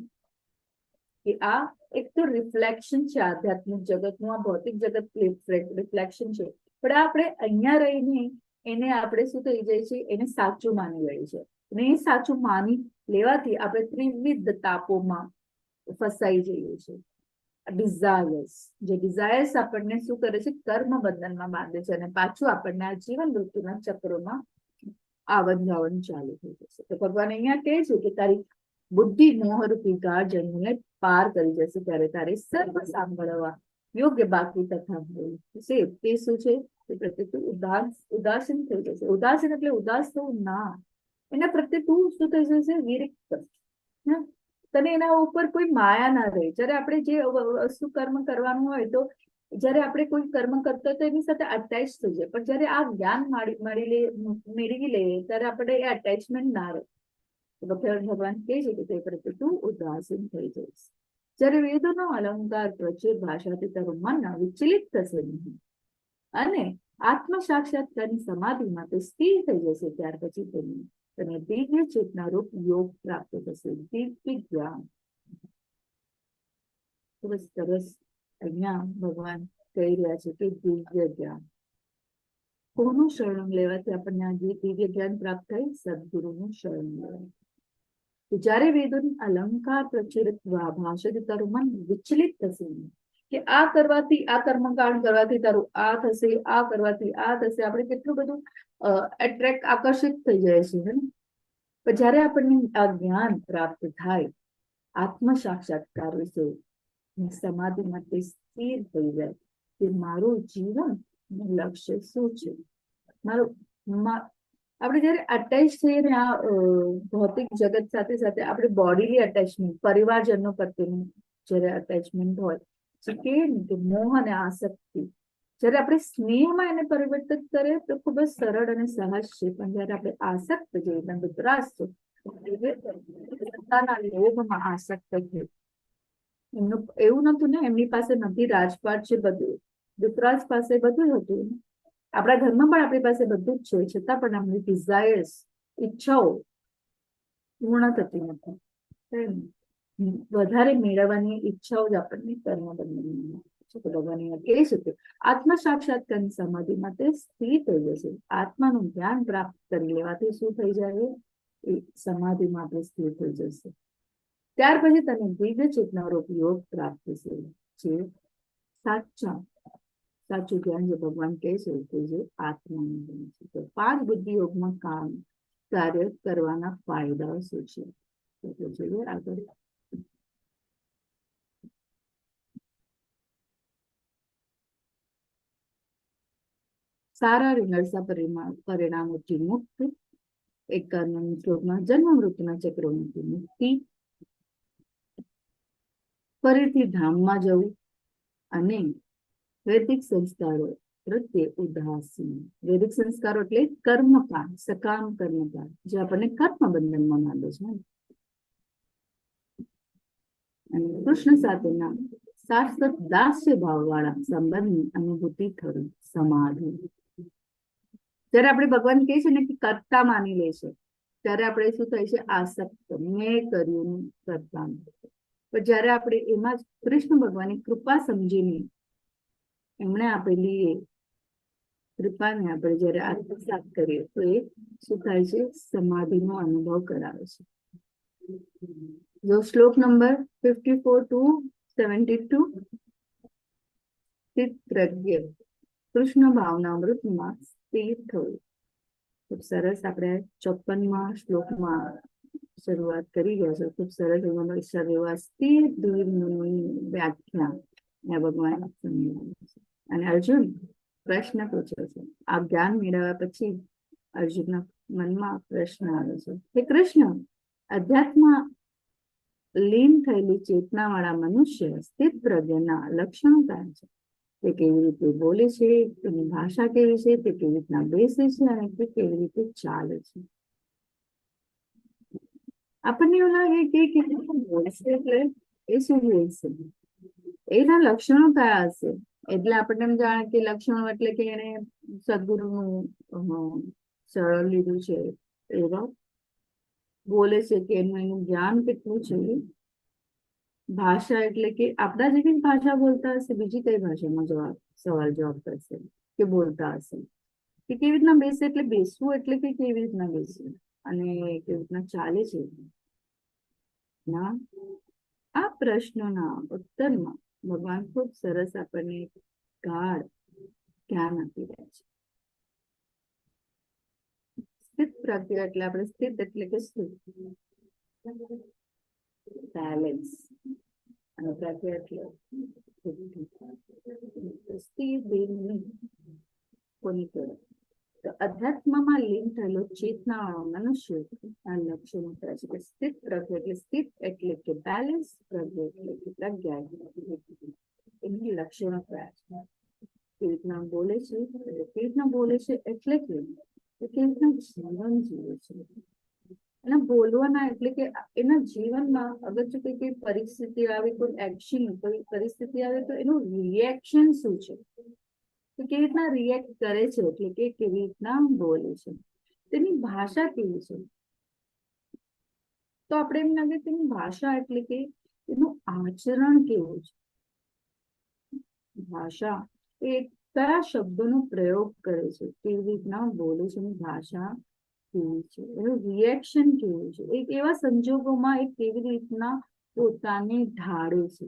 કે આ એક તો રિફ્લેક્શન છે આધ્યાત્મિક જગતનું, આ ભૌતિક જગત રિફ્લેક્શન છે. પણ આપણે અહીંયા રહીને એને આપણે શું થઈ જાય છે? એને સાચું માની લઈએ છે. અને એ સાચું માની લેવાથી આપણે ત્રિવિધ તાપોમાં ફસાઈ જઈએ છીએ. ડિઝાયર્સ, જે ડિઝાયર્સ આપણને શું કરે છે? કર્મ બંધનમાં બાંધે છે અને પાછું આપણને આ જીવન મૃત્યુના ચક્રોમાં આવન જાવન ચાલુ થઈ જશે. તો ભગવાન અહીંયા કહે છે કે તારી બુદ્ધિ મોહરૂપી ગાઢ જંગલને પાર કરી જશે ત્યારે તારે સર્વ સાંભળવા યોગ્ય બાકી તથા છે તે શું છે? તે પ્રત્યે તું ઉદાસીન થઈ જશે. ઉદાસીન એટલે ઉદાસ થવું ના, એના પ્રત્યે તું શું થઈ જશે? વિરક્ત. તને એના ઉપર કોઈ માયા ના રહે. જયારે આપણે જે વસ્તુ કર્મ કરવાનું હોય તો જયારે આપણે કોઈ કર્મ કરતા હોય તો એની સાથે અટેચ થઈ જાય, પણ જયારે આ જ્ઞાન મેળવી લઈએ ત્યારે આપણે એ અટેચમેન્ટ ના રહે. ભગવાન કહે છે કે તે પ્રત્યે તું ઉદાસીન થઈ જઈશ. જયારે વેદોનો અલંકાર પ્રચુર ભાષાથી તારું મન વિચલિત થશે નહીં અને આત્મ સાક્ષાત્કારની સમાધિમાં તે સ્થિર થઈ જશે, ત્યાર પછી તને દિવ્ય ચેતના રૂપ યોગ પ્રાપ્ત થશે. દિવ્ય જ્ઞાન. ખૂબ જ સરસ અહીંયા ભગવાન કહી રહ્યા છે કે દિવ્ય જ્ઞાન. કોનું શરણ લેવાથી આપણને આ દિવ્ય જ્ઞાન પ્રાપ્ત થાય? સદગુરુનું શરણ લેવાથી. જયારે વેદોની અલંકાર પ્રચલિત ભાષાથી તારું મન વિચલિત થશે કે આ કરવાથી, આ કર્મકાંડ કરવાથી તારું આ થશે, આ કરવાથી આ થશે. આપણે કેટલું બધું આકર્ષિત થઈ જાય છે. પણ જયારે આપણને આ જ્ઞાન પ્રાપ્ત થાય આત્મ સાક્ષાત્કાર વિશે, સમાધિમાં તે સ્થિર થઈ જાય કે મારું જીવન લક્ષ્ય શું છે? આપણે જયારે અટેચ થઈએ ને આ ભૌતિક જગત સાથે સાથે આપણે બોડીલી અટેચમેન્ટ, પરિવારજનો પ્રત્યેનું જયારે અટેચમેન્ટ હોય કે મોહ અને આસક્તિ, જયારે આપણે સ્નેહમાં એને પરિવર્તિત કરીએ તો ખૂબ જ સરળ અને સહજ છે. પણ જયારે આપણે આસક્ત છીએ, વિતરાસ છે, સત્તાના લોભમાં આસક્ત છે. એમનું એવું નતું ને, એમની પાસે નથી રાજપાટ છે, બધું વિતરાસ પાસે બધું હતું. આપણા ઘરમાં પણ આપણી પાસે બધું જ છે, છતાં પણ આપણી ડિઝાયર્સ, ઈચ્છાઓ પૂર્ણ થતી નથી. વધારે મેળવવાની ઈચ્છાઓ જ આપણને કર્મ બંધનમાં ભગવાન કહે છે કે આત્મ સાક્ષાત્કારની સમાધિમાં તે સ્થિર થઈ જશે. આત્માનું જ્ઞાન પ્રાપ્ત કરી લેવાથી શું થઈ જાય? એ સમાધિમાં આપણે સ્થિર થઈ જશે. ત્યાર પછી તને દિવ્ય ચેતના રૂપ યોગ પ્રાપ્ત થશે. જે સાચું જ્ઞાન જે ભગવાન કહે છે કે જે આત્માનું જ્ઞાન છે. તો 5 બુદ્ધિ યોગમાં કાર્ય કરવાના ફાયદાઓ શું છે? જોઈએ આગળ. સારા રીંગણસા પરિણામોથી મુક્ત. 51 શ્લોકમાં જન્મ મૃત્યુના ચક્રોમાંથી મુક્તિ, ફરીથી ધામમાં જવું અને વૈદિક સંસ્કારો પ્રત્યે ઉદાસીન. વૈદિક સંસ્કારો એટલે કર્મકાંડ, સકામ કર્મકાંડ, જે આપણને કર્મ બંધનમાં બાંધે છે. અને કૃષ્ણ સાથેના શાશ્વત દાસ્ય ભાવ વાળા સંબંધની અનુભૂતિ ખરી સમાધિ. જયારે આપણે ભગવાન કહે છે ને કે કર્તા માની લે છે, ત્યારે આપણે શું થાય છે? આસક્ત, મેં કર્યું કરતા. પણ જયારે આપણે એમાં જ કૃષ્ણ ભગવાનની કૃપા સમજીને એમણે આપેલી એ કૃપાને આપણે જયારે આત્મસાત કરીએ તો એ શું થાય છે? સમાધિનો અનુભવ કરાવે છે. જો શ્લોક નંબર 54 to 72, સ્થિત પ્રજ્ઞ કૃષ્ણ ભાવના અમૃતમાં સ્થિર થયું. ખૂબ સરસ આપણે 54મા શ્લોકમાં શરૂઆત કરી રહ્યા છો. ખૂબ સરસ એવાનો ઈશ્વર એવો સ્થિર દ્વિની વ્યાખ્યા અહીંયા ભગવાન સમજાવે છે. અને અર્જુન પ્રશ્ન પૂછે છે. આ જ્ઞાન મેળવ્યા પછી અર્જુનના મનમાં પ્રશ્ન આવે છે કે કૃષ્ણ, અધ્યાત્મ લીન થયેલી ચેતનાવાળા મનુષ્ય સ્થિત પ્રજ્ઞના લક્ષણો કયા છે? તે કેવી રીતે બોલે છે, તેની ભાષા કેવી છે, તે કેવી રીતના બેસે છે અને તે કેવી રીતે ચાલે છે? આપણને એવું લાગે કે બોલશે એટલે એ શું બોલશે, એના લક્ષણો કયા હશે? એટલે આપણને એમ જાણે કે લક્ષણો એટલે કે એને સદગુરુનું સરળ લીધું છે એવા બોલે છે કે એનું જ્ઞાન કેટલું છે. ભાષા એટલે કે આપણા જેવી ભાષા બોલતા હશે, બીજી કઈ ભાષામાં સવાલ જવાબ કરશે કે બોલતા હશે? કે કેવી રીતના બેસે એટલે બેસવું એટલે કે કેવી રીતના બેસવું અને કેવી રીતના ચાલે છે? ના, આ પ્રશ્નોના ઉત્તરમાં ભગવાન ખૂબ સરસ આપણને ગાઢ જ્ઞાન આપી રહ્યા છે. સ્થિત પ્રજ્ઞા એટલે આપણે સ્થિત એટલે કે શું? બેલેન્સ. અને પ્રજ્ઞા એટલે સ્થિર બેની કોની કહેવાય? તો અધ્યાત્મમાં લીન થયેલો ચેતનાવાળો મનુષ્ય આ લક્ષણો કહે છે કે સ્થિત પ્રજ્ઞા એટલે સ્થિત એટલે કે બેલેન્સ, પ્રજ્ઞા એટલે કે પ્રજ્ઞા, એની લક્ષણો કયા છે? કેવી રીતના બોલે છે, કેવી રીતના બોલે છે એટલે કે કેવી રીતના જીવન જીવે છે. એના બોલવાના એટલે કે એના જીવનમાં અગર જો કઈ પરિસ્થિતિ આવે, કોઈ એક્શન, કોઈ પરિસ્થિતિ આવે તો એનું રિએક્શન શું છે, તો કેવી રીતના રિએક્ટ કરે છે, એટલે કે કેવી રીતના બોલે છે, તેની ભાષા કેવી છે. તો આપણે એમ લાગે તેની ભાષા એટલે કે એનું આચરણ કેવું છે. ભાષા એ કયા શબ્દોનો પ્રયોગ કરે છે, કેવી રીતના બોલે છે, એની ભાષા કેવી છે, એનું રિએક્શન કેવું છે, એક એવા સંજોગોમાં એ કેવી રીતના પોતાને ઢાળે છે.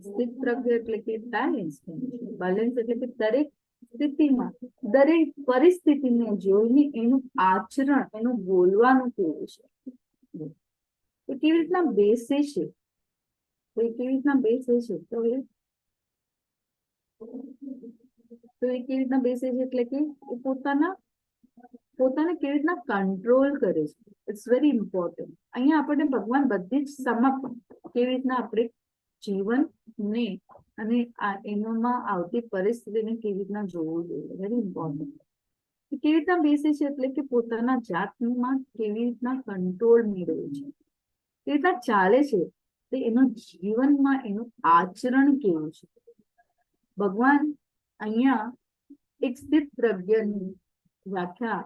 સ્થિત પ્રજ્ઞા એટલે કે બેલેન્સ. બેલેન્સ એટલે કે દરેક સ્થિતિમાં, દરેક પરિસ્થિતિને જોઈને એનું આચરણ, એનું બોલવાનું કેવું છે, એ કેવી રીતના બેસે છે, તો એ કેવી રીતના બેસે છે, તો એ કેવી રીતના બેસે છે એટલે કે એ પોતાને કેવી રીતના કંટ્રોલ કરે છે. It's very important. અહીંયા આપણને ભગવાન બધી જ સમર્પણ કેવી રીતના આપણે જીવનને અને એમાં આવતી પરિસ્થિતિને કેવી રીતના જોવું જોઈએ, વેરી ઇમ્પોર્ટન્ટ. કેવી રીતના બેસે છે એટલે કે પોતાના જાતમાં કેવી રીતના કંટ્રોલ મેળવે છે, કેવી રીતના ચાલે છે, તો એનું જીવનમાં એનું આચરણ કેવું છે. ભગવાન અહીંયા એક સ્થિત પ્રજ્ઞની વ્યાખ્યા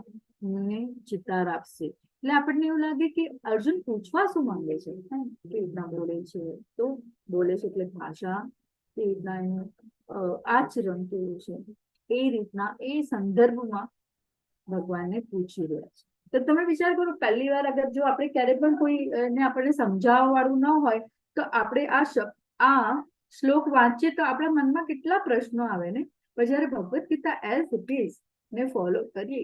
ચિતાર આપશે. એટલે આપણને એવું લાગે કે અર્જુન પૂછવા શું માંગે છે, કેવી રીતના બોલે છે, તો બોલે છે એટલે ભાષા, કેવી રીતના એનું આચરણ કેવું છે, એ રીતના એ સંદર્ભમાં ભગવાનને પૂછી રહ્યા છે. તો તમે વિચાર કરો, પહેલી વાર અગર જો આપણે ક્યારે પણ કોઈને આપણને સમજાવવા વાળું ન હોય તો આપણે આ શ્લોક વાંચીએ તો આપણા મનમાં કેટલા પ્રશ્નો આવે ને. પણ જયારે Bhagavad Gita as it is ને ફોલો કરીએ,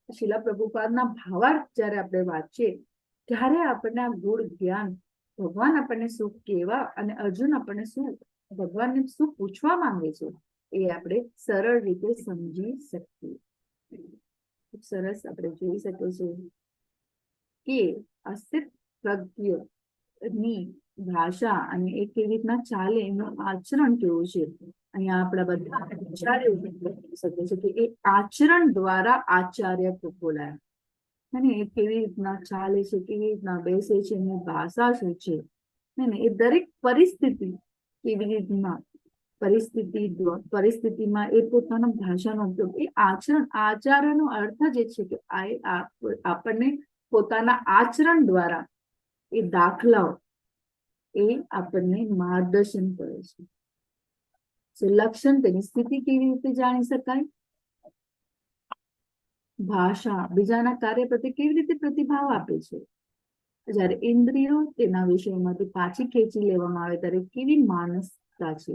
શીલા પ્રભુપાદના ભાવાર્થ જયારે આપણે વાંચીએ, ત્યારે આપણને આ ગુણ જ્ઞાન, ભગવાન આપણને શું કહેવા અને અર્જુન આપણને શું, ભગવાનને શું પૂછવા માંગે છે, એ આપણે સરળ રીતે સમજી શકીએ. ખૂબ સરસ આપણે જોઈ શકીએ છીએ કે અસ્થિત પ્રજ્ઞની ભાષા અને એ કેવી રીતના ચાલે, એનું આચરણ કેવું છે. અહીંયા આપણા બધા આચાર્ય શકે છે કે એ આચરણ દ્વારા આચાર્ય બોલાય, અને એ કેવી રીતના ચાલે છે, કેવી રીતના બેસે છે, એની ભાષા શું છે, એ દરેક પરિસ્થિતિ કેવી રીતના પરિસ્થિતિમાં એ પોતાના ભાષાનો ઉપયોગ, એ આચરણનો અર્થ જ છે કે આપણને પોતાના આચરણ દ્વારા એ દાખલાઓ એ આપણને માર્ગદર્શન કરે છે. લક્ષણ, તેની સ્થિતિ કેવી રીતે જાણી શકાય, ભાષા બીજાના કાર્ય પ્રત્યે કેવી રીતે પ્રતિભાવ આપે છે, જયારે ઇન્દ્રિયો તેના વિષયમાંથી પાછી ખેંચી લેવામાં આવે ત્યારે કેવી માનસતા છે,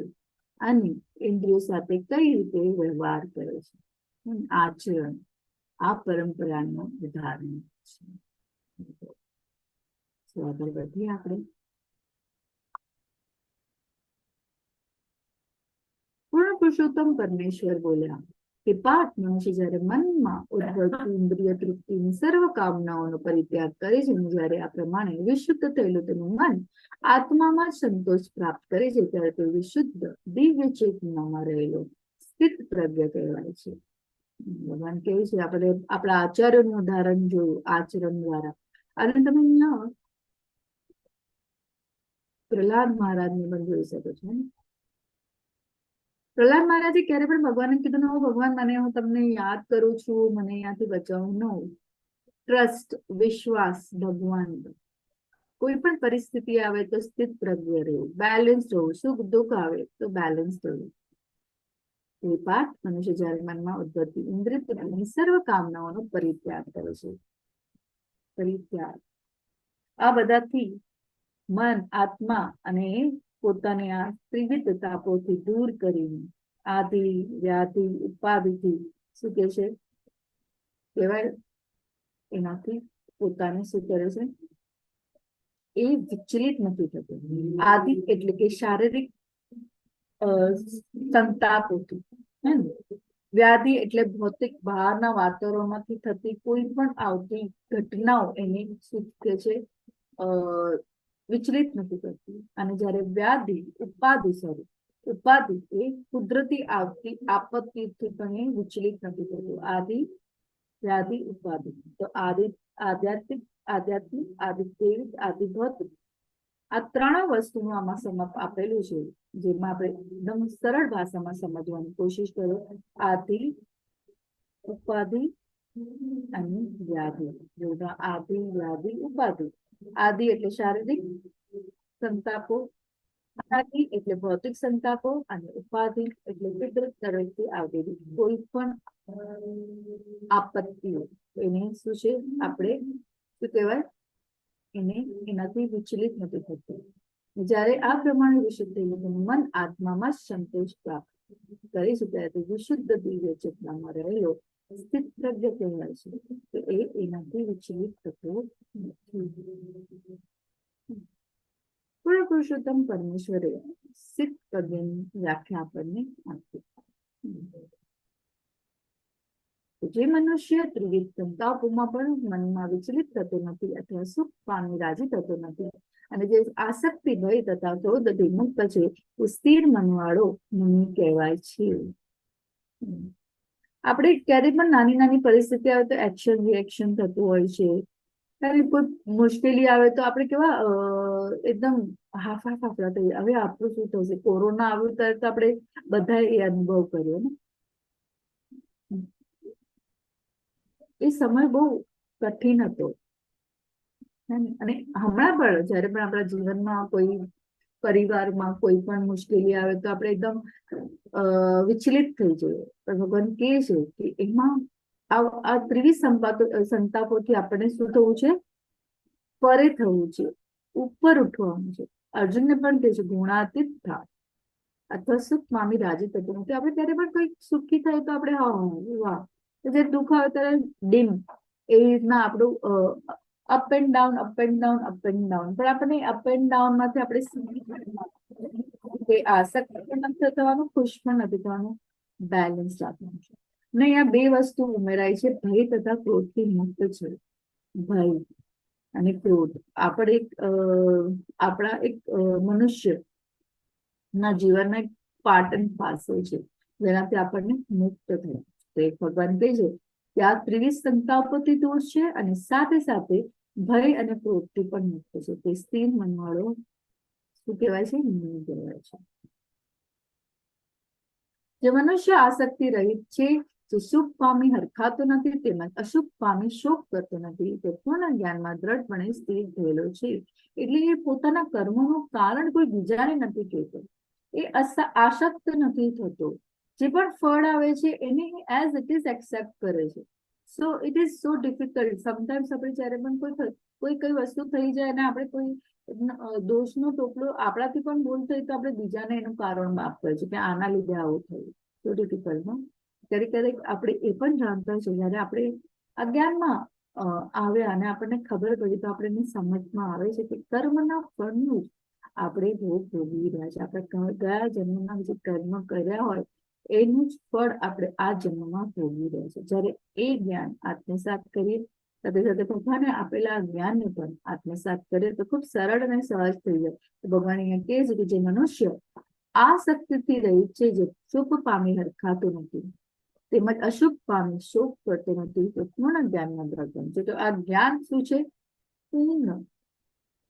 અને ઇન્દ્રિયો સાથે કઈ રીતે વ્યવહાર કરે છે. આચરણ આ પરંપરાનું ઉદાહરણ છે. તો આગળ વધીએ આપણે. પૂર્ણ પુરુષોત્તમ પરમેશ્વર બોલ્યા કે પાર્થ મનુષ્ય જ્યારે મનમાં ઉદ્ભવતી ઇન્દ્રિય તૃપ્તિની સર્વ કામનાઓનો પરિત્યાગ કરે છે અને જ્યારે આ પ્રમાણે વિશુદ્ધ થયેલું તેનું મન આત્મામાં સંતોષ પ્રાપ્ત કરે છે ત્યારે તે વિશુદ્ધ દિવ્ય ચેતનામાં રહેલો સ્થિત પ્રજ્ઞ કહેવાય છે. ભગવાન કહે છે, આપણે આપણા આચાર્યનું ઉદાહરણ જોયું આચરણ દ્વારા. અને તમે અહીંયા પ્રહલાદ મહારાજને પણ જોઈ શકો છો. પ્રહલાદ મહારાજે ક્યારે પણ ભગવાનને કીધું ન, ભગવાન મને, હું તમને યાદ કરું છું, મને અહીંયાથી બચાવો. નો, ટ્રસ્ટ, વિશ્વાસ ભગવાન પર. કોઈ પણ પરિસ્થિતિ આવે તો સ્થિત પ્રજ્ઞ રહેવું, બેલેન્સ રહેવું. સુખ દુઃખ આવે તો બેલેન્સ રહેવું. એ પાઠ મનુષ્ય જ્યારે મનમાં ઉદ્ભવતી ઇન્દ્રિયની સર્વ કામનાઓનો પરિત્યાગ કરે છે. પરિત્યાગ આ બધાથી મન, આત્મા અને પોતાની આ ત્રિવિધ તાપોથી દૂર કરીને આદિ, વ્યાધિ, ઉપાધિથી શું કે છે કહેવાય, એનાથી પોતાને શું કરે છે, એ વિચલિત નથી થતું. આદિ એટલે કે શારીરિક સંતાપોથી, વ્યાધિ એટલે ભૌતિક બહારના વાતાવરણમાંથી થતી કોઈ પણ આવતી ઘટનાઓ એને શું કે છે, વિચલિત નથી કરતી. અને જ્યારે વ્યાધિ, ઉપાધિ એ કુદરતી આવતી આપત્તિથી પણ એ વિચલિત નથી થતું. આદિ, વ્યાધિ, ઉપાધિ. તો આધ્યાત્મિક, આદિદેવિક, આદિભૌતિક, આ ત્રણ વસ્તુનું આમાં આપેલું છે, જેમાં આપણે એકદમ સરળ ભાષામાં સમજવાની કોશિશ કરો. આદિ, ઉપાધિ અને વ્યાધિ. આદિ, વ્યાધિ, ઉપાધિ. આદિ એટલે શારીરિક સંતાપો, આદિ એટલે ભૌતિક સંતાપો, અને ઉપાધિ એટલે કુદરત તરફથી આવેલી કોઈ પણ આપત્તિઓ. એને શું છે, આપણે શું કહેવાય, એનાથી વિચલિત નથી થતું. જ્યારે આ પ્રમાણે વિશુદ્ધ થયેલું મન આત્મામાં સંતોષ પ્રાપ્ત કરે છે ત્યારે તે વિશુદ્ધ દિવ્ય ચેતનામાં રહેલો સ્થિત પ્રજ્ઞ કહેવાય છે. તો એનાથી વિચલિત થતો નથી. પૂર્ણ પુરુષોત્તમ પરમેશ્વરે સ્થિત પ્રજ્ઞની વ્યાખ્યા આપણને આપી. જે મનુષ્ય ત્રિવિધ સંતાપોમાં પણ મનમાં વિચલિત થતો નથી અથવા સુખ પામી રાજી થતો નથી અને જે આસક્તિ, ભય તથા ક્રોધથી મુક્ત છે, તે સ્થિર મનવાળો મુનિ કહેવાય છે. આપણે ક્યારેય પણ નાની નાની પરિસ્થિતિ આવે તો એક્શન રિએક્શન થતું હોય છે. ત્યારે કોઈ મુશ્કેલી આવે તો આપણે કેવા એકદમ હાફડા થઈએ. હવે આપણું શું થશે? કોરોના આવ્યું ત્યારે તો આપણે બધા એ અનુભવ કર્યો ને. એ સમય બહુ કઠિન હતો. અને હમણાં પણ જયારે પણ આપણા જીવનમાં કોઈ પરિવારમાં કોઈ પણ મુશ્કેલી આવે તો આપણે એકદમ વિચલિત થઈ જઈએ. પણ ભગવાન કહે છે કે એમાં આ ત્રિવિધ સંતાપોથી આપણને શું થવું છે? પરે થવું છે, ઉપર ઉઠવાનું છે. અર્જુનને પણ કહે છે ગુણાતીત થા અથવા સુખ મામી રાજી થતું નથી. આપણે ત્યારે પણ કોઈ સુખી થાય તો આપણે હા વાહ, જે દુઃખ આવે ત્યારે ડીમ, એ રીતના આપણું up and down, up and down, up and down. પણ આપણે અપ એન્ડ ડાઉન માંથી આપણે આસક્ત પણ નથી થવાનું, ખુશ પણ નથી થવાનું, બેલેન્સ રાખવાનું છે. ને અહીંયા બે વસ્તુ ઉમેરાય છે, ભય તથા ક્રોધથી મુક્ત છે. ભય અને ક્રોધ આપણે આપણા એક મનુષ્ય ના જીવનના એક પાર્ટ એન્ડ પાર્સલ છે, જેનાથી આપણને મુક્ત થયા. તો એક ભગવાન કહે છે કે આ ત્રિવિધ સંતાપોથી દૂર છે અને સાથે સાથે ભય અને ક્રોધથી પણ મુક્ત છે. તે સ્થિર મનવાળો શું કહેવાય છે? મુનિ કહેવાય છે. જે મનુષ્ય આસક્તિ રહિત છે, જે સુખ પામી હરખાતો નથી તેમજ અસુખ પામી શોક કરતો નથી, તે પૂર્ણ જ્ઞાનમાં દ્રઢપણે સ્થિર થયેલો છે. એટલે એ પોતાના કર્મોનું કારણ કોઈ બીજાને નથી કહેતો. એ આસક્ત નથી થતો. જે પણ ફળ આવે છે એને એઝ ઇટ ઇઝ એક્સેપ્ટ કરે છે. So it is so difficult. Sometimes આપણે જ્યારે પણ કોઈ વસ્તુ થઈ જાય અને આપણે કોઈ દોષનો ટોપલો આપણાથી પણ ભૂલ થઈ તો આપણે બીજાને એનું કારણ આપીએ છીએ કે આના લીધે આવું થયું. સો ડિફિકલ્ટ. ક્યારેક આપણે એ પણ જાણતા છે, જયારે આપણે અજ્ઞાનમાં આવે અને આપણને ખબર પડી તો આપણને સમજમાં આવે છે કે કર્મના ફળનું જ આપણે ભોગ ભોગવી રહ્યા છે. આપણે ગયા જન્મમાં જે કર્મ કર્યા હોય એનું જ ફળ આપણે આ જન્મમાં ભોગવી રહ્યા છે. જ્યારે એ જ્ઞાન આત્મસાત કરીએ, સાથે સાથે ભગવાને આપેલા જ્ઞાનને પણ આત્મસાત કરીએ તો ખૂબ સરળ અને સહજ થઈ જાય. ભગવાન અહીંયા કહે છે કે જે મનુષ્ય આ શક્તિથી રહી છે, જે શુભ પામી હરખાતો નથી તેમજ અશુભ પામી શોક કરતો નથી, તો પૂર્ણ જ્ઞાનના દ્રવ્ય છે. તો આ જ્ઞાન શું છે? પૂર્ણ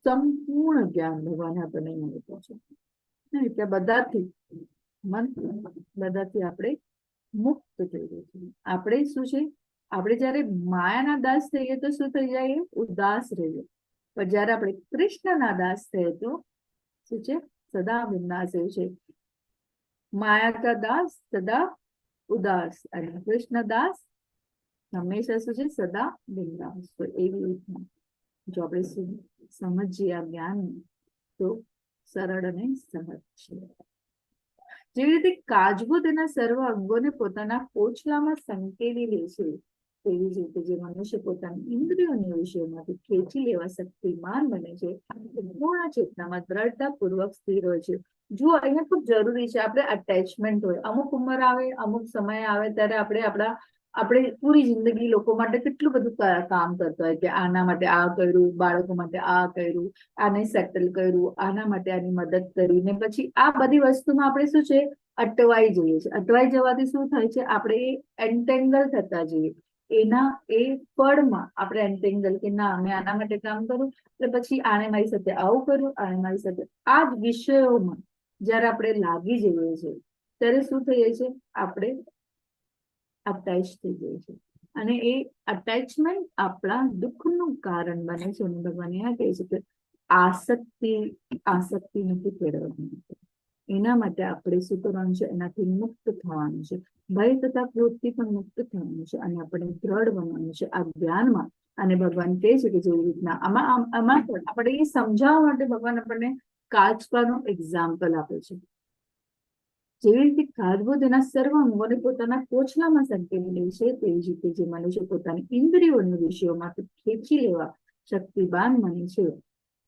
સંપૂર્ણ જ્ઞાન ભગવાને આપણને મળ્યું છે. એટલે બધાથી આપણે મુક્ત થઈ ગયું છે. આપણે શું છે? આપણે જયારે માયાના દાસ થઈએ તો શું થઈ જાય? ઉદાસ રહીએ. પણ જયારે આપણે કૃષ્ણના દાસ થઈએ તો શું છે? સદા વિનાશ એવું છે. માયા કા દાસ સદા ઉદાસ અને કૃષ્ણ દાસ હંમેશા શું છે? સદા બિંદાસ. તો એવી રીતના જો આપણે સમજીએ આ જ્ઞાન તો સરળ અને સહજ છે. જેવી રીતે કાચબો તેના સર્વ અંગોને પોતાના કોચલામાં સંકેલી લે છે, તેવી જ રીતે જે મનુષ્ય પોતાની ઇન્દ્રિયોની વિષયોમાંથી ખેંચી લેવા શક્તિમાન બને છે, પૂર્ણ ચેતનામાં દ્રઢતાપૂર્વક સ્થિર હોય છે. જો અહીંયા ખૂબ જરૂરી છે, આપણે અટેચમેન્ટ હોય. અમુક ઉંમર આવે, અમુક સમય આવે ત્યારે આપણે પૂરી જિંદગી લોકો માટે કેટલું બધું કામ કરતા હોય કે આના માટે આ કર્યું, બાળકો માટે આ કર્યું, આને સેટલ કર્યું, આના માટે આની મદદ કરી, ને પછી આ બધી વસ્તુમાં આપણે શું છે? અટવાઈ જઈએ છીએ. અટવાઈ જવાથી શું થાય છે? આપણે એન્ટેંગલ થતા જઈએ. એના એ ફળમાં આપણે એન્ટેંગલ કે ના મેં આના માટે કામ કરું એટલે પછી આને મારી સાથે આવું કર્યું, આને મારી સાથે આ જ વિષયોમાં જયારે આપણે લાગી જઈએ છીએ ત્યારે શું થઈએ છે? આપણે અટેચ થઈ જાય છે અને એ અટેચમેન્ટ આપણા દુઃખનું કારણ બને છે. અને ભગવાન આ કહે છે કે આસક્તિ નથી કેળવવાની. એના માટે આપણે શું કરવાનું છે? એનાથી મુક્ત થવાનું છે. ભય તથા ક્રોધથી પણ મુક્ત થવાનું છે અને આપણે દ્રઢ બનવાનું છે આ જ્ઞાનમાં. અને ભગવાન કહે છે કે જેવી રીતના આમાં પણ આપણે એ સમજાવવા માટે ભગવાન આપણને કાચબાનું એક્ઝામ્પલ આપે છે. જેવી રીતે કાચબો તેના સર્વ અંગોને પોતાના કોચલામાં સંકેલી લે છે, તેવી જ રીતે જે મનુષ્ય પોતાની ઇન્દ્રિયોની વિષયોમાંથી ખેંચી લેવા શક્તિવાન બને છે,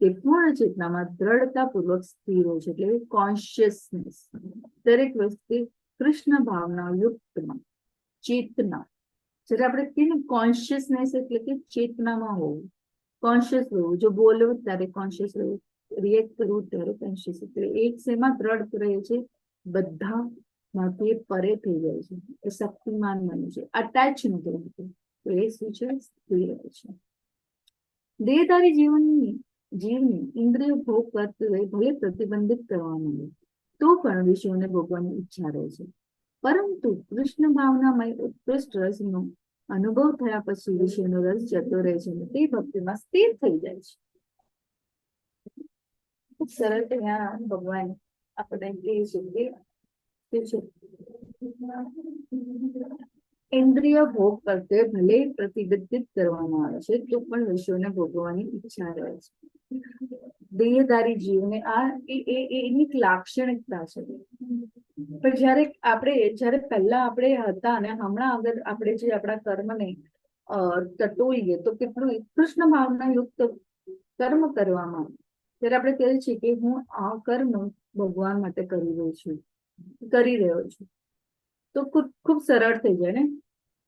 તે પૂર્ણ ચેતનામાં દ્રઢતાપૂર્વક સ્થિર હોય છે. એટલે કોન્શિયસનેસ દરેક વસ્તુ કૃષ્ણ ભાવના યુક્તમાં ચેતના. જ્યારે આપણે કહીએ કોન્શિયસનેસ એટલે કે ચેતનામાં હોવું, કોન્શિયસ રહેવું. જો બોલવું ત્યારે કોન્શિયસ રહેવું, રિએક્ટ કરવું ત્યારે કોન્શિયસ. એટલે એક શેમાં દ્રઢ રહે છે? બધામાંથી પરે થઈ જાય છે. એ શક્તિમાન બને છે, અટેચ નથી રહેતું. તો એ શું છે? સ્થિર રહે છે. દેહધારી જીવની ઇન્દ્રિય ભોગ કરતી હોય ભલે પ્રતિબંધિત કરવામાં આવે તો પણ વિષયોને ભોગવાની ઈચ્છા રહે છે. પરંતુ કૃષ્ણ ભાવનામય ઉત્કૃષ્ટ રસનો અનુભવ થયા પછી વિષયનો રસ જતો રહે છે અને તે ભક્તિમાં સ્થિર થઈ જાય છે. ખૂબ સરળ અહીંયા ભગવાન આપણે કહે છે કે ઇન્દ્રિય ભોગ કરતે ભલે પ્રતિબંધિત કરવામાં આવે છે તો પણ વિષયોને ભોગવવાની ઈચ્છા રહે છે. દેહધારી જીવને આ એની એક લાક્ષણિકતા છે. પણ જયારે પહેલા આપણે હતા અને હમણાં અગર આપણે જે આપણા કર્મને ટટોળીએ તો કેટલું કૃષ્ણ ભાવના યુક્ત કર્મ કરવામાં ત્યારે આપણે કહીએ છીએ કે હું આ કર્મ ભગવાન માટે કરી રહ્યો છું. તો ખૂબ સરળ થઈ જાય ને.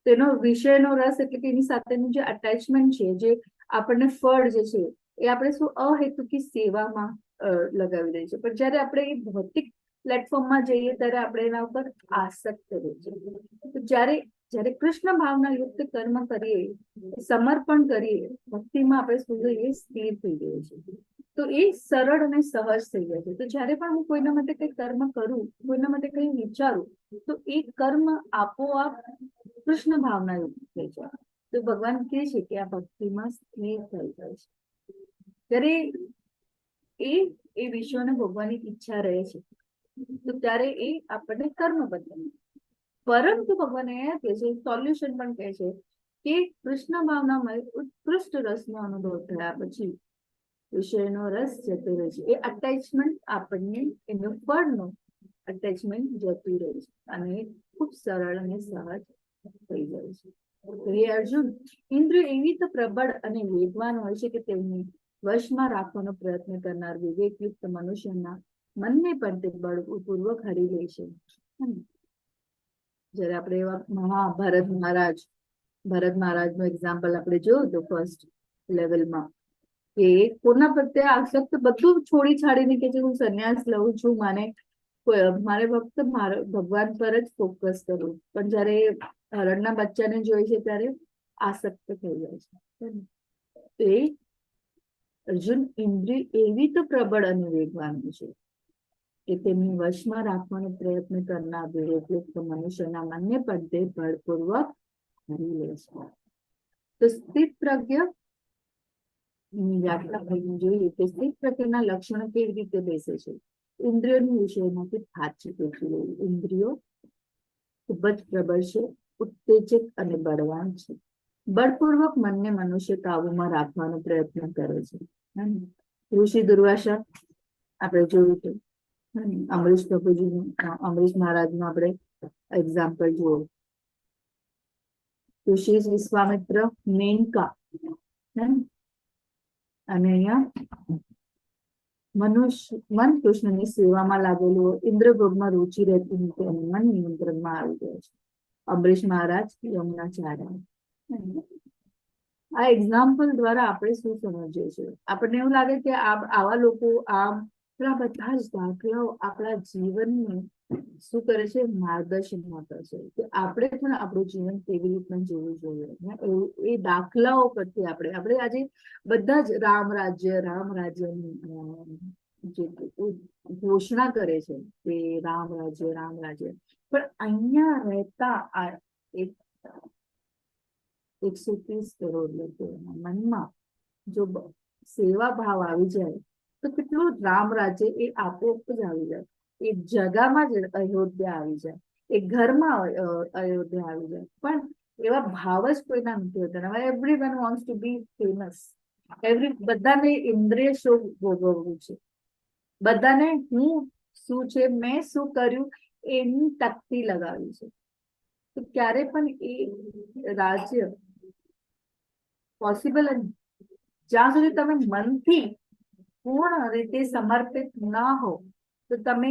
તેનો વિષયનો રસ એટલે કે એની સાથેનું જે અટેચમેન્ટ છે, જે આપણને ફળ જે છે એ આપણે શું અહેતુકી સેવામાં લગાવી દઈએ છીએ. પણ જયારે આપણે એ ભૌતિક પ્લેટફોર્મમાં જઈએ ત્યારે આપણે એના ઉપર આસક્ત રહીએ છીએ. તો જયારે કૃષ્ણ ભાવના યુક્ત કર્મ કરીએ, સમર્પણ કરીએ, ભક્તિમાં આપણે શું જોઈએ? સ્થિર થઈ જઈએ છીએ. તો એ સરળ અને સહજ થઈ જાય છે. તો જયારે પણ હું કોઈના માટે કંઈ કર્મ કરું, કોઈના માટે કંઈ વિચારું તો એ કર્મ આપોઆપ કૃષ્ણ ભાવના યુક્ત થઈ જાય. તો ભગવાન કહે છે કે આ ભક્તિમાં સ્થિર થઈ જાય છે. ત્યારે એ વિષયોને ભોગવાની ઈચ્છા રહે છે તો ત્યારે એ આપણને કર્મ બદલે. પરંતુ ભગવાન એ કહે છે, સોલ્યુશન પણ કહે છે કે કૃષ્ણ ભાવનામય ઉત્કૃષ્ટ રસનો અનુભવ થયા પછી વિષયનો રસ જતો રહે છે. એ અટેચમેન્ટ આપણને એનું ફળનો અટેચમેન્ટ જતું રહે છે અને ખૂબ સરળ અને સહજ થઈ જાય છે. હે અર્જુન, ઇન્દ્રિયો એવી તો પ્રબળ અને વેગવાન હોય છે કે તેમને વશમાં રાખવાનો પ્રયત્ન કરનાર વિવેકયુક્ત મનુષ્યના મનને પણ તે બળપૂર્વક હરી લે છે. જયારે આપણે એવા ભરત મહારાજનું એક્ઝામ્પલ આપણે જોયું તો ફર્સ્ટ લેવલમાં કે કોના પ્રત્યે આસક્ત બધું છોડી છાડીને કે હું સંન્યાસ લઉં છું, મારે ફક્ત ભગવાન પર જ ફોકસ કરવું, પણ જયારે હરણના બચ્ચાને જોઈ છે ત્યારે આસક્ત થઈ જાય છે. તો એ અર્જુન, ઇન્દ્રિય એવી તો પ્રબળ અને વેગવાન છે કે તેમની વશમાં રાખવાનો પ્રયત્ન કરનાર વિવેકયુક્ત મનુષ્યના મનને પણ તે બળપૂર્વક હરી લે છે. તો સ્થિત પ્રજ્ઞ વ્યાખ્યા જોઈએ કે સ્થિત પ્રજ્ઞના લક્ષણો કેવી રીતે બેસે છે. ઇન્દ્રિયોની વિષયમાંથી થાચી લેવું. ઇન્દ્રિયો ખૂબ જ પ્રબળ છે, ઉત્તેજક અને બળવાન છે. બળપૂર્વક મનને મનુષ્ય કાબુમાં રાખવાનો પ્રયત્ન કરે છે. ઋષિ દુર્વાસા આપણે જોયું હતું, અમરીશ પ્રભુજીનું, અમરીશ મહારાજનું આપણે એક્ઝામ્પલ જુઓ. ઋષિ વિશ્વામિત્ર, મેનકા, અને અહીંયા મન કૃષ્ણની સેવામાં લાગેલું, ઇન્દ્રભોગમાં રુચિ રહેતી નથી અને મન નિયંત્રણમાં આવી ગયો છે. અમરીશ મહારાજ, યમુનાચાર્ય. આ એક્ઝામ્પલ દ્વારા આપણે શું સમજીએ છીએ? આપણને એવું લાગે કે આવા લોકો, બધા જ દાખલાઓ આપણા જીવનને શું કરે છે? માર્ગદર્શન આપે છે કે આપણે પણ આપણું જીવન કેવી રીતના જીવવું જોઈએ. એ દાખલાઓ પરથી આપણે આજે બધા જ રામ રાજ્યની જે ઘોષણા કરે છે કે રામ રાજ્ય, પણ અહીંયા રહેતા 130 કરોડ લોકોના મનમાં જો સેવા ભાવ આવી જાય તો કેટલું રામ રાજ્ય એ આપોઆપ જ આવી જાય. એ જગામાં જ અયોધ્યા આવી જાય, એ ઘરમાં અયોધ્યા આવી જાય. પણ એવા ભાવ જ કોઈના નથી હોતા. Everyone wants to be famous. બધાને ઇન્દ્રિય સુખ ભોગવવું છે, બધાને હું શું છે, મેં શું કર્યું એની તકતી લગાવી છે. તો ક્યારે પણ એ રાજ્ય પોસિબલ નથી જ્યાં સુધી તમે મનથી પૂર્ણ રીતે સમર્પિત ના હો. તો તમે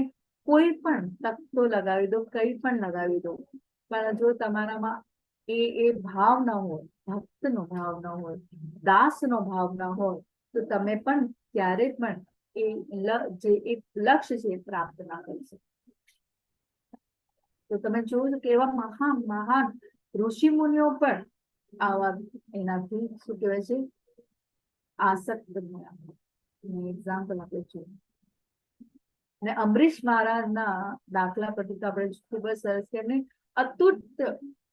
કોઈ પણ તકતો લગાવી દો, કઈ પણ લગાવી દો, પણ જો તમારામાં એ ભાવ ન હોય, ભક્તનો ભાવ ન હોય, દાસનો ભાવ ન હોય, તો તમે પણ ક્યારે પણ જે એક લક્ષ્ય છે એ પ્રાપ્ત ના કરી શકો. તો તમે જોયું કે એવા મહાન ઋષિ મુનિઓ પણ આવા એનાથી શું કહેવાય છે, આસક્ત બન્યા. એક્ઝામ્પલ આપણે જોયું. અને અમરીશ મહારાજના દાખલા પરથી તો આપણે ખૂબ જ સરસ કે એમને અતૂટ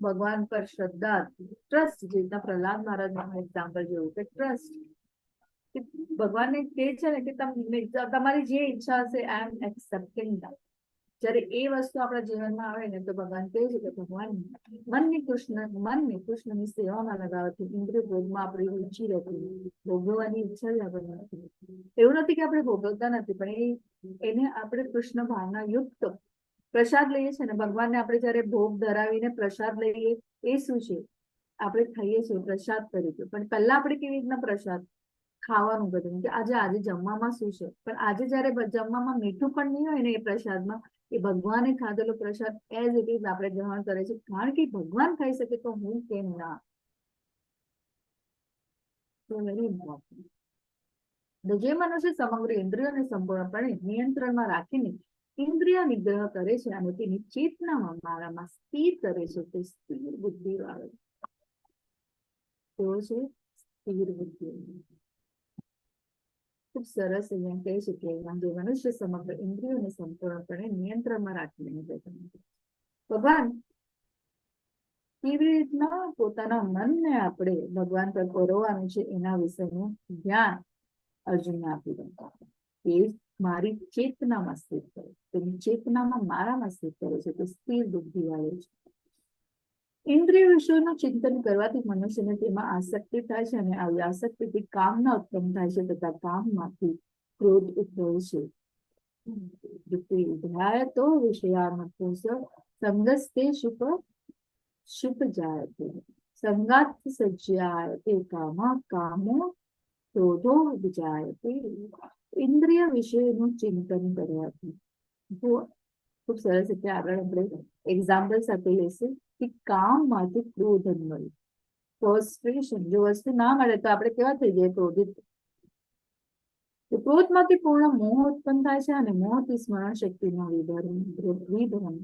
ભગવાન પર શ્રદ્ધા, ટ્રસ્ટ, જે રીતના પ્રહલાદ મહારાજનું એક્ઝામ્પલ જોયું કે ટ્રસ્ટ, કે ભગવાનને કહે છે ને કે તમારી જે ઈચ્છા હશે આઈ એમ એક્સેપ્ટિંગ ધેટ. જયારે એ વસ્તુ આપણા જીવનમાં આવે ને તો ભગવાન કહે છે કે ભગવાન મનને કૃષ્ણની સેવામાં લગાવવાથી ઇન્દ્રિય ભોગમાં આપણી રુચિ રહેતી, ભોગવવાની ઈચ્છા જ આપણે નથી. એવું નથી કે આપણે ભોગવતા નથી, પણ એને આપણે કૃષ્ણ ભાવના યુક્ત પ્રસાદ લઈએ છીએ ને. ભગવાનને આપણે જયારે ભોગ ધરાવીને પ્રસાદ લઈએ, એ શું છે? આપણે ખાઈએ છીએ પ્રસાદ તરીકે, પણ પહેલા આપણે કેવી રીતના પ્રસાદ ખાવાનું બધું કે આજે જમવામાં શું છે, પણ આજે જયારે જમવામાં મીઠું પણ નહીં હોય ને એ પ્રસાદમાં, એ ભગવાને ખાધેલો પ્રસાદ એઝ ઇટ ઇઝ આપણે ગ્રહણ કરે છે, કારણ કે ભગવાન ખાઈ શકે તો હું કેમ ના. Very important. જે મનુષ્ય સમગ્ર ઇન્દ્રિયોને સંપૂર્ણપણે નિયંત્રણમાં રાખીને ઇન્દ્રિય નિગ્રહ કરે છે અને તેની ચેતનામાં મારામાં સ્થિર કરે છે, તે સ્થિર બુદ્ધિ વાળો તેઓ છે. સ્થિર બુદ્ધિ. ખૂબ સરસ અહીંયા કહે છે કે જે મનુષ્ય સમગ્ર ઇન્દ્રિયોને સંપૂર્ણપણે નિયંત્રણમાં રાખીને ભગવાન કેવી રીતના પોતાના મનને આપણે ભગવાન પર પરોવાનું છે એના વિશેનું જ્ઞાન અર્જુનને આપી દઉં. એ મારી ચેતનામાં સ્થિત કરે, તેની ચેતનામાં મારામાં સ્થિત કરે છે, તે સ્થિર બુદ્ધિ વાળો છે. ઇન્દ્રિય વિષયોનું ચિંતન કરવાથી મનુષ્યને તેમાં આસક્તિ થાય છે અને આવી આસક્તિથી કામના ઉત્પન્ન થાય છે તથા કામમાંથી ક્રોધ ઉદ્ભવે છે. તો વિષયાત્મક સંગસ્તે શુભ જાય. સંગાત સજ્જાયતે કામ કામો ક્રોધો વિજાયતે. ઇન્દ્રિય વિષયનું ચિંતન કરવાથી ખૂબ સરસ રીતે આગળ આપણે એક્ઝામ્પલ સાથે લેશું કે કામમાંથી ક્રોધ મળે, ફ્રસ્ટ્રેશન, જો વસ્તુ ના મળે તો આપણે કેવા થઈ જઈએ, ક્રોધિત. ક્રોધમાંથી પૂર્ણ મોહ ઉત્પન્ન થાય છે અને મોહથી સ્મરણ શક્તિનો વિધર્મ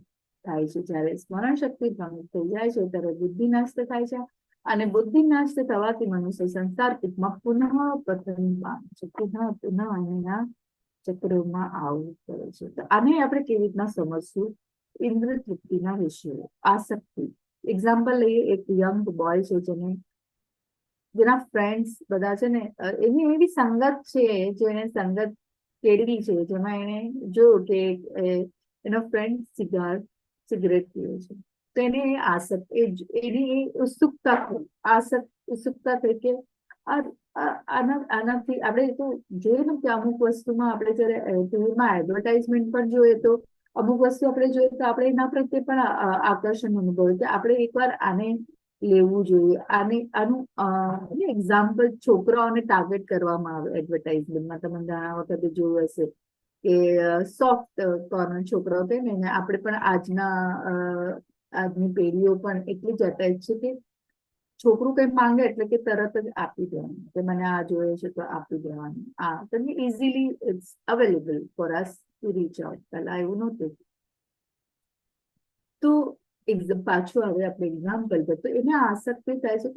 થાય છે. જ્યારે સ્મરણ શક્તિ ભંગ થઈ જાય છે ત્યારે બુદ્ધિ નાશ થાય છે અને બુદ્ધિ નાશ થવાથી મનુષ્ય સંસાર કૂપમાં પુનઃ પતન પામે છે, પુનઃ એના ચક્રમાં આવું કરે છે. તો આને આપણે કેવી રીતના સમજશું? ઇન્દ્ર તૃપ્તિના વિષયો, આસક્તિ. એક્ઝામ્પલ લઈએ, એક યંગ બોય છે જેના ફ્રેન્ડ્સ બધા છે ને, એની એવી સંગત છે જે એને સંગત કેળવી છે, જેમાં એને જોયું કે એનો ફ્રેન્ડ સિગરેટ પીવે છે, તો એને એની ઉત્સુકતા થઈ કે આનાથી આપણે તો જોઈએ ને કે અમુક વસ્તુમાં આપણે જયારે ટીવીમાં એડવર્ટાઇઝમેન્ટ પણ જોઈએ તો અમુક વસ્તુ આપણે જોઈએ તો આપણે એના પ્રત્યે પણ આકર્ષણ અનુભવે કે આપણે એકવાર આને લેવું જોઈએ. આનું એક્ઝામ્પલ છોકરાઓને ટાર્ગેટ કરવામાં આવે એડવર્ટાઇઝમેન્ટમાં. તમે ઘણા વખતે જોયું હશે કે સોફ્ટ કોર્નર છોકરાઓ કહે ને, આપણે પણ આજની પેઢીઓ પણ એટલી જ અટેચ છે કે છોકરું કંઈ માંગે એટલે કે તરત જ આપી દેવાનું, કે મને આ જોઈએ છે તો આપી દેવાનું. તમને easily it's available for us to reach out. પહેલા એવું નહોતું. તો પાછું આવે આપણે એક્ઝામ્પલ પર, તો એને આસક્તિ થાય છે,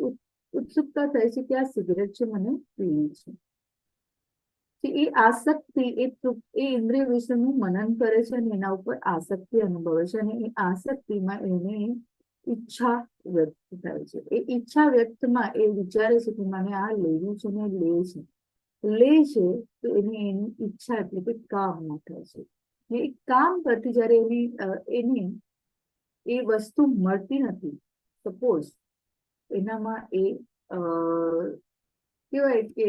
ઉત્સુકતા થાય છે કે આ સિગરેટ છે મને પીવી છે. એ આસક્તિ એ ઇન્દ્રિય વિષયનું મનન કરે છે અને એના ઉપર આસક્તિ અનુભવે છે અને એ આસક્તિમાં એને ઈચ્છા વ્યક્ત થાય છે. એ ઈચ્છા વ્યક્તમાં એ વિચારે છે કે મને આ લેવું છે ને લે છે તો એની ઈચ્છા એટલે કે કામ ના થાય છે. એ કામ પરથી જયારે એને એ વસ્તુ મળતી નથી, સપોઝ એનામાં એ કેવાય કે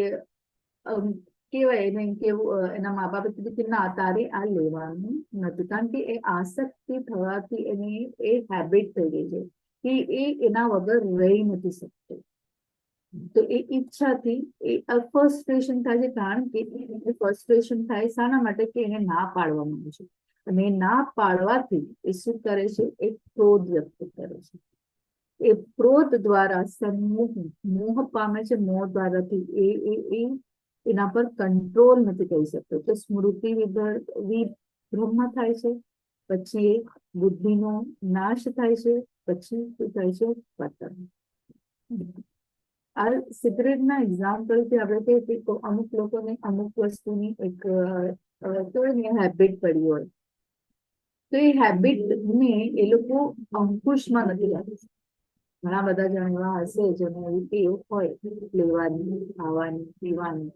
કેવાય એને કેવું, એના મા બાપે કીધું કે ના તારે આ લેવાનું નથી, કારણ કે એ આસક્તિ થવાથી એને એ હેબિટ થઈ ગઈ છે કે એ એના વગર રહી નથી શકતો. તો એ ઈચ્છાથી એ ફ્રસ્ટ્રેશન થાય છે, કારણ કે ફ્રસ્ટ્રેશન થાય શાના માટે કે એને ના પાડવા માંગે છે અને ના પાડવાથી એ શું કરે છે, એ ક્રોધ વ્યક્ત કરે છે. એ ક્રોધ દ્વારા મોહ પામે છે, મોહ દ્વારાથી એ એના પર કંટ્રોલ નથી કરી શકતો. તો સ્મૃતિ વિભ્રમ થાય છે, પછી બુદ્ધિનો નાશ થાય છે, પછી શું થાય છે, પતન. આ સિગરેટના એક્ઝામ્પલથી આપણે કહીએ કે અમુક લોકોને અમુક વસ્તુની એક હેબિટ પડી હોય, તો એ હેબિટને એ લોકો અંકુશમાં નથી લાવી. ઘણા બધા જણ એવા હશે જેને એવી ટેવ હોય લેવાની, ખાવાની, પીવાની.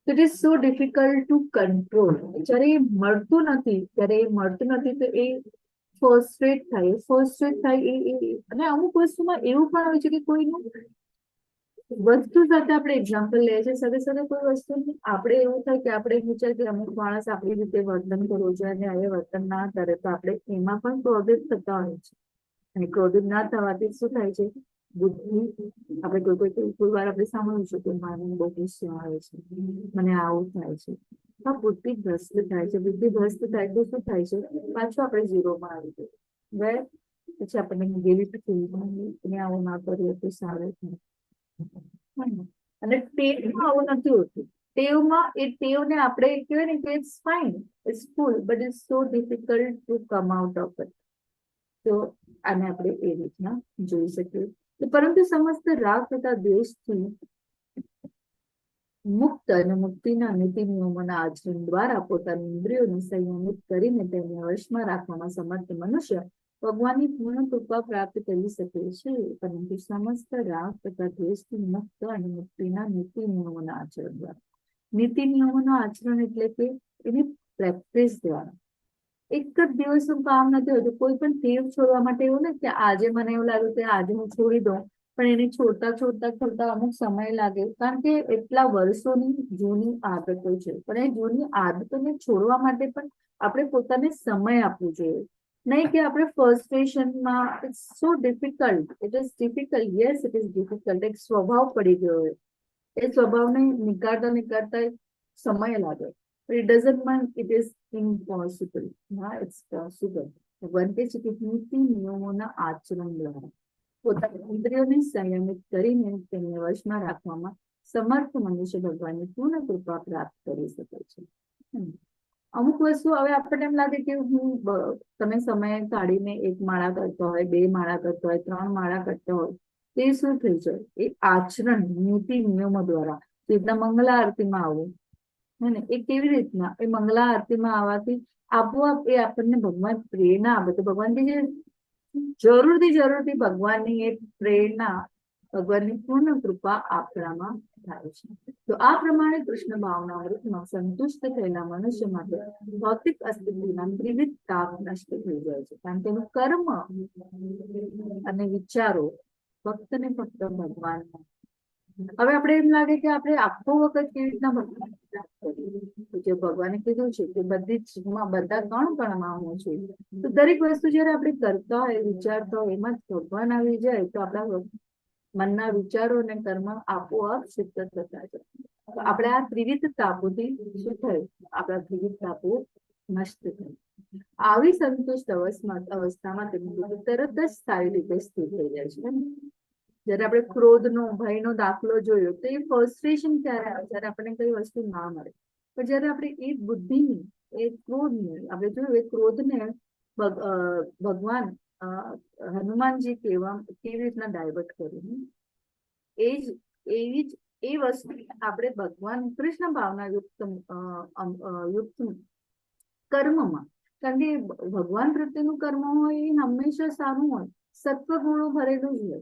It is so difficult two control. જ્યારે એ મળતું નથી તો એ ફ્રસ્ટ્રેટ થાય અને અમુક વસ્તુમાં એવું પણ હોય છે કે કોઈનું વસ્તુ સાથે આપણે એક્ઝામ્પલ લઈએ છીએ, સાથે સાથે કોઈ વસ્તુ આપણે એવું થાય કે આપણે વિચાર કે અમુક માણસ આપણી રીતે વર્તન કરવું જોઈએ અને હવે વર્તન ના કરે તો આપણે એમાં પણ ક્રોધિત થતા હોય છે. અને ક્રોધિત ના થવાથી શું થાય છે, બુદ્ધિ આપણે કોઈ વાર આપણે સાંભળ્યું છે કે મને બહુ ગુસ્સો આવે છે, મને આવું થાય છે, આ બુદ્ધિ ભ્રષ્ટ થાય છે. બુદ્ધિ ભ્રષ્ટ થાય તો શું થાય છે, પાછું આપણે ઝીરોમાં આવી જાય. પછી આપણને ગેલી એને આવું ના કરીએ તો સારું થાય. અને ટેવમાં આવું નથી હોતું. ટેવને આપણે કહેવાય ને કે it's fine, it's cool, but it's so difficult to come out of it. તો આને આપણે એ રીતના જોઈ શકીએ. પરંતુ સમસ્ત રાગ તથા દ્વેષથી મુક્ત અને મુક્તિના નીતિ નિયમોના આચરણ દ્વારા પોતાની ઇન્દ્રિયોને સંયમિત કરીને તેને વશમાં રાખવામાં સમર્થ મનુષ્ય ભગવાનની પૂર્ણ કૃપા પ્રાપ્ત કરી શકે છે. પરંતુ સમસ્ત રાગ તથા દ્વેષથી મુક્ત અને મુક્તિના નીતિ નિયમોના આચરણ દ્વારા, નીતિ નિયમોના આચરણ એટલે કે એની પ્રેક્ટિસ દ્વારા. એક જ દિવસનું કામ નથી હોતું. કોઈ પણ ટેવ છોડવા માટે એવું ને કે આજે મને એવું લાગ્યું કે આજે હું છોડી દઉં, પણ એને છોડતા અમુક સમય લાગે, કારણ કે એટલા વર્ષોની જૂની આદતો છે. પણ એ જૂની આદતોને છોડવા માટે પણ આપણે પોતાને સમય આપવો જોઈએ. નહીં કે આપણે ફ્રસ્ટ્રેશનમાં it's so difficult, it is difficult, yes it is difficult, એક સ્વભાવ પડી ગયો હોય, એ સ્વભાવને નીકાળતા સમય લાગે, it doesn't mean it is impossible. હા, ઇટ્સ પોસિબલ. ભગવાન કહે છે કે નીતિ નિયમોના આચરણ દ્વારા પોતાની ઇન્દ્રિયોને સંયમિત કરીને તેમને વશમાં રાખવામાં સમર્થ મનુષ્ય ભગવાનની પૂર્ણ કૃપા પ્રાપ્ત કરી શકે છે. અમુક વસ્તુ હવે આપણને એમ લાગે કે તમે સમય કાઢીને એક માળા કરતો હોય, 2 માળા કરતો હોય, 3 માળા કરતો હોય, તે શું થઈ જાય? એ આચરણ નીતિ નિયમો દ્વારા રીતના મંગલા આરતીમાં આવવું, હે ને, એ કેવી રીતના એ મંગલા આરતીમાં આવવાથી આપોઆપ એ આપણને ભગવાન પ્રેરણા આપે. તો ભગવાનની જે જરૂરથી ભગવાનની એ પ્રેરણા, ભગવાનની પૂર્ણ કૃપા આપણામાં થાય છે. તો આ પ્રમાણે કૃષ્ણ ભાવના અમૃતમાં સંતુષ્ટ થયેલા મનુષ્ય માટે ભૌતિક અસ્તિત્વના ત્રિવિધ તાપ નષ્ટ થઈ જાય છે, કારણ કે તેનું કર્મ અને વિચારો ફક્ત ને ફક્ત ભગવાન. હવે આપણે એમ લાગે કે આપણે આખો વખત કેવી રીતના ભગવાન જે ભગવાને કીધું છે કે બધી જ બધા કણમાં હું છું, તો દરેક વસ્તુ જયારે આપણે કરતા હોય, વિચારતા હોય, એમાં જ ભગવાન આવી જાય તો આપણા મનના વિચારો અને કર્મ આપોઆપ સિદ્ધ થતા જાય. તો આપણે આ ત્રિવિધ તાપોથી શું થયું? આપણા ત્રિવિધ તાપો નષ્ટ થયું. આવી સંતુષ્ટ અવસ્થામાં તેમની તરત જ સારી રીતે સ્થિર થઈ જાય છે. જયારે આપણે ક્રોધનો, ભયનો દાખલો જોયો તો એ ફ્રસ્ટ્રેશન ક્યારે આવે? જયારે આપણને કઈ વસ્તુ ના મળે. પણ જયારે આપણે એ બુદ્ધિની, એ ક્રોધને આપણે જોયું, એ ક્રોધને ભગવાન હનુમાનજી કેવી રીતના ડાયવર્ટ કર્યું, એવી જ એ વસ્તુ આપણે ભગવાન કૃષ્ણ ભાવના યુક્ત કર્મમાં, કારણ કે ભગવાન પ્રત્યેનું કર્મ હોય એ હંમેશા સારું હોય, સત્વગુણો ભરેલું જ હોય,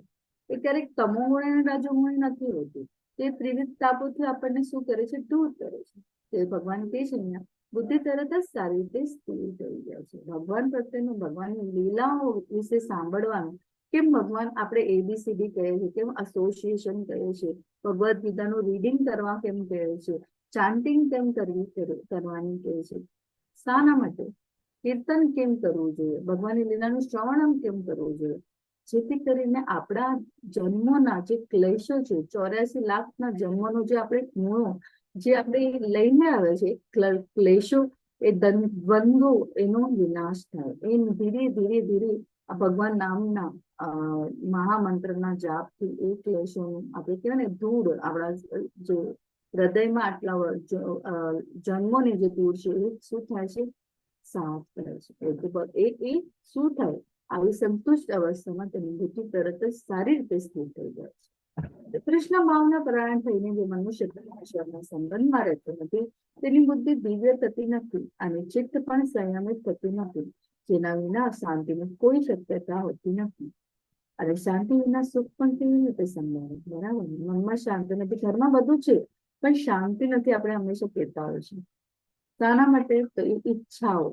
એ ક્યારેક તમો ગુણ અને રજો ગુણ નથી હોતું. તે ત્રિવિધ તાપોથી આપણને શું કરે છે? દૂર કરે છે. તે ભગવાન કહે છે અહીંયા બુદ્ધિ તરત જ સારી રીતે સ્થિર થઈ જાય છે. ભગવાન પ્રત્યેનું, ભગવાનની લીલાઓ વિશે સાંભળવાનું, કેમ ભગવાન આપણે ABCD કહે છે, કેમ એસોસિએશન કહે છે, ભગવદ્ ગીતાનું રીડિંગ કરવા કેમ કહે છે, ચાન્ટિંગ કેમ કરવાની કહે છે, શાના માટે, કીર્તન કેમ કરવું જોઈએ, ભગવાનની લીલાનું શ્રવણમ કેમ કરવું જોઈએ, જેથી કરીને આપણા જન્મોના જે ક્લેશો છે, 84 લાખના જન્મનો જે આપણે ગુણો જે આપણે લઈને આવે છે, ક્લેશો, એ દ્વંદ્વો, એનો વિનાશ થાય. એ ધીરે ધીરે આ ભગવાન નામના મહામંત્રના જાપથી એ ક્લેશોનું આપણે કહેવાય ને ધૂળ, આપણા જે હૃદયમાં આટલા જન્મોની જે ધૂળ છે એ શું થાય છે? સાફ થાય છે. એ શું થાય? આવી સંતુષ્ટ અવસ્થામાં તેની બુદ્ધિ તરત જ સારી રીતે સ્થિર થઈ જાય છે. કૃષ્ણ ભાવના પરાયણ થઈને જે મનુષ્ય પરમેશ્વરના સંબંધમાં રહેતો નથી, તેની બુદ્ધિ દિવ્ય થતી નથી અને ચિત્ત પણ સંયમિત થતું નથી, જેના વિના શાંતિની કોઈ શક્યતા હોતી નથી. અને શાંતિ વિના સુખ પણ કેવી રીતે સંભવ? બરાબર, મનમાં શાંતિ નથી, ઘરમાં બધું છે પણ શાંતિ નથી, આપણે હંમેશા કહેતા હોય છે. શાના માટે? તો એ ઈચ્છાઓ,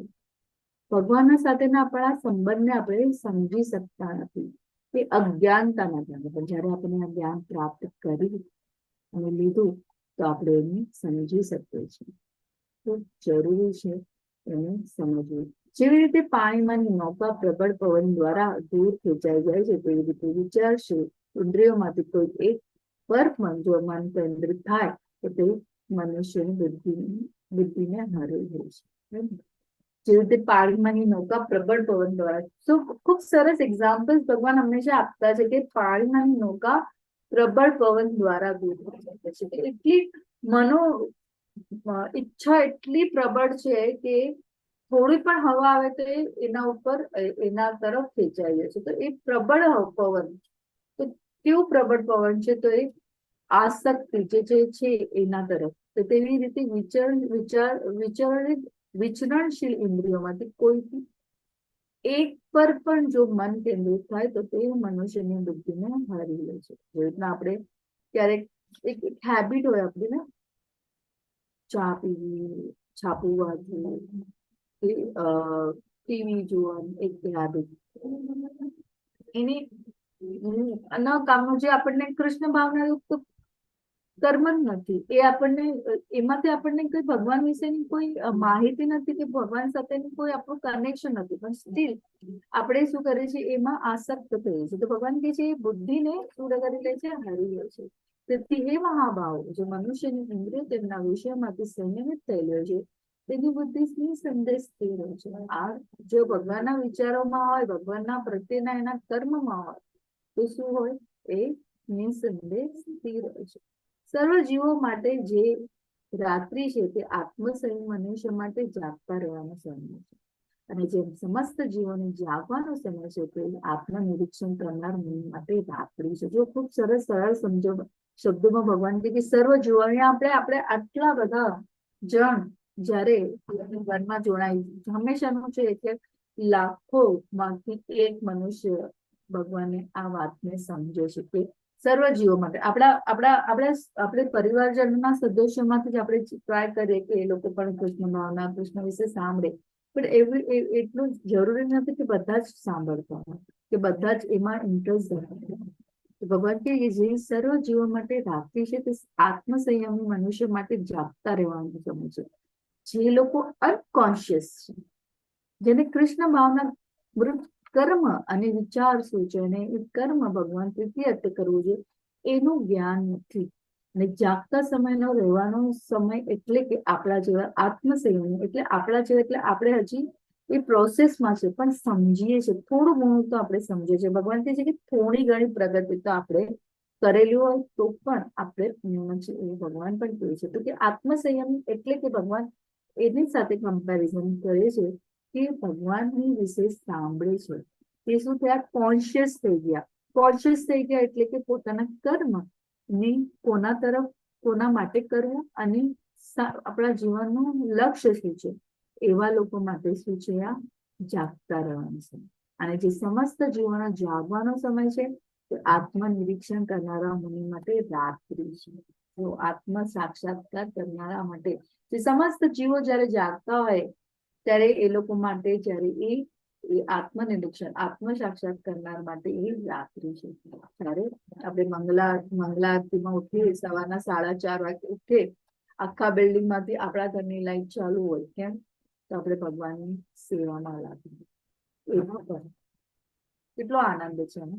ભગવાનના સાથેના આપણા સંબંધને આપણે સમજી શકતા નથી, એ અજ્ઞાનતાના કારણે. પણ જયારે આપણે આ જ્ઞાન પ્રાપ્ત કરી અને લીધું તો આપણે એને સમજી શકીએ છીએ. તો જરૂરી છે એને સમજવું. જેવી રીતે પાણીમાંની નૌકા પ્રબળ પવન દ્વારા દૂર ખેંચાઈ જાય છે, તેવી રીતે વિચારશે ઇન્દ્રિયોમાંથી કોઈ એક પર પણ જો મન કેન્દ્રિત થાય તો તે મનુષ્યની બુદ્ધિને હારી જાય છે. જેવી રીતે પાણીમાંની નૌકા પ્રબળ પવન દ્વારા, તો ખૂબ સરસ એક્ઝામ્પલ્સ ભગવાન હંમેશા આપતા છે કે પાણીમાંની નૌકા પ્રબળ પવન દ્વારા દૂર થઈ શકે છે. એટલી ઈચ્છા એટલી પ્રબળ છે કે થોડી પણ હવા આવે તો એના ઉપર, એના તરફ ખેંચાઈ જાય છે. તો એ પ્રબળ પવન, તો કેવું પ્રબળ પવન છે? તો એ આસક્તિ જે છે એના તરફ. તો તેવી રીતે વિચરણશીલ ઇન્દ્રિયોમાંથી કોઈ એક પર પણ જો મન કેન્દ્રિત થાય તો તે મનુષ્યની બુદ્ધિને હારી લે છે. જે રીતના આપણે ક્યારેક એક હેબિટ હોય આપણી ને, ચા પીવી, છાપું વાંચવું, ટીવી જોવાનું, એક હેબિટ, એની ન કામનું જે આપણને કૃષ્ણ ભાવના યુક્ત કર્મ જ નથી. એ આપણને એમાંથી આપણને કોઈ ભગવાન વિશેની કોઈ માહિતી નથી કે ભગવાન સાથેનું કોઈ આપણું કનેક્શન નથી, પણ સ્ટીલ આપણે શું કરીએ છીએ, એમાં આસક્ત થઈએ છીએ. તો ભગવાન કહે છે એ બુદ્ધિને શું કરી લે છે, હરી લે છે. તેથી હે મહાભાવ, જે મનુષ્યની ઇન્દ્રિય તેમના વિષયમાંથી સંયમિત થયેલો છે, તેની બુદ્ધિ નિસંદેહ સ્થિર હોય છે. આ જો ભગવાનના વિચારોમાં હોય, ભગવાનના પ્રત્યેના એના કર્મમાં હોય, તો શું હોય, એ નિસંદેહ સ્થિર હોય છે. સર્વ જીવો માટે જે રાત્રિ છે તે આત્મસંયમ મનુષ્ય માટે જાગતા રહેવાનો સમય છે, અને જેમ સમસ્ત જીવોને જાગવાનો સમય છે તે આત્મનિરીક્ષણ કરનાર મન માટે રાત્રિ છે. જો ખૂબ સરસ સરળ સમજો શબ્દોમાં ભગવાન કે સર્વ જીવો, અહીંયા આપણે આટલા બધા જણ જયારે વનમાં જોડાય, હંમેશાનું છે કે લાખો માંથી એક મનુષ્ય ભગવાને આ વાતને સમજે છે કે સર્વ જીવો માટે આપણે પરિવારજનોના સદસ્યોમાંથી જ આપણે ટ્રાય કરીએ કે એ લોકો પણ કૃષ્ણ ભાવના, કૃષ્ણ વિશે સાંભળે, પણ એટલું જરૂરી નથી કે બધા જ સાંભળતા હોય કે બધા જ એમાં ઇન્ટરેસ્ટ ધરાવતા. ભગવાન કે જે સર્વ જીવો માટે રાત્રિ છે તે આત્મસંયમી મનુષ્ય માટે જાગતા રહેવાનું સમય છે. જે લોકો અનકોન્શિયસ છે, જેને કૃષ્ણ ભાવના મૃત કર્મ અને વિચાર શું છે અને એ કર્મ ભગવાન પ્રીતિ અર્થ કરવું જોઈએ, એનું જ્ઞાન નથી. અને જાગતા સમયનો રહેવાનો સમય એટલે કે આપણા જેવા આત્મસંયમ, એટલે આપણા જેવા એટલે આપણે હજી એ પ્રોસેસમાં છે, પણ સમજીએ છીએ, થોડું ઘણું તો આપણે સમજીએ છીએ. ભગવાન કહે છે કે થોડી ઘણી પ્રગતિ તો આપણે કરેલું હોય તો પણ આપણે ભગવાન પણ કહે છે. તો કે આત્મસંયમ એટલે કે ભગવાન એની સાથે કમ્પેરિઝન કરે છે કે ભગવાનની વિશે સાંભળે છે, તે શું થયા, કોન્શિયસ થઈ ગયા. કોન્શિયસ થઈ ગયા એટલે કે પોતાના કર્મ ને કોના તરફ, કોના માટે કરવું અને આપણા જીવનનું લક્ષ્ય શું છે, એવા લોકો માટે શું છે, આ જાગતા રહેવાનું છે. અને જે સમસ્ત જીવોનો જાગવાનો સમય છે તે આત્મનિરીક્ષણ કરનારા મુનિ માટે રાત્રિ છે. તો આત્મ સાક્ષાત્કાર કરનારા માટે જે સમસ્ત જીવો જયારે જાગતા હોય ત્યારે એ લોકો માટે, જયારે એ આત્મનિરીક્ષણ, આત્મ સાક્ષાત કરનાર માટે એ રાત્રિ છે. ત્યારે આપણે મંગલાઆરતીમાં ઉઠીએ, સવારના 4:30 વાગે ઉઠીએ, આખા બિલ્ડિંગ માંથી આપણા ઘરની લાઈટ ચાલુ હોય, કેમ તો આપણે ભગવાનની સેવામાં લાગીએ. એમાં પણ કેટલો આનંદ છે ને.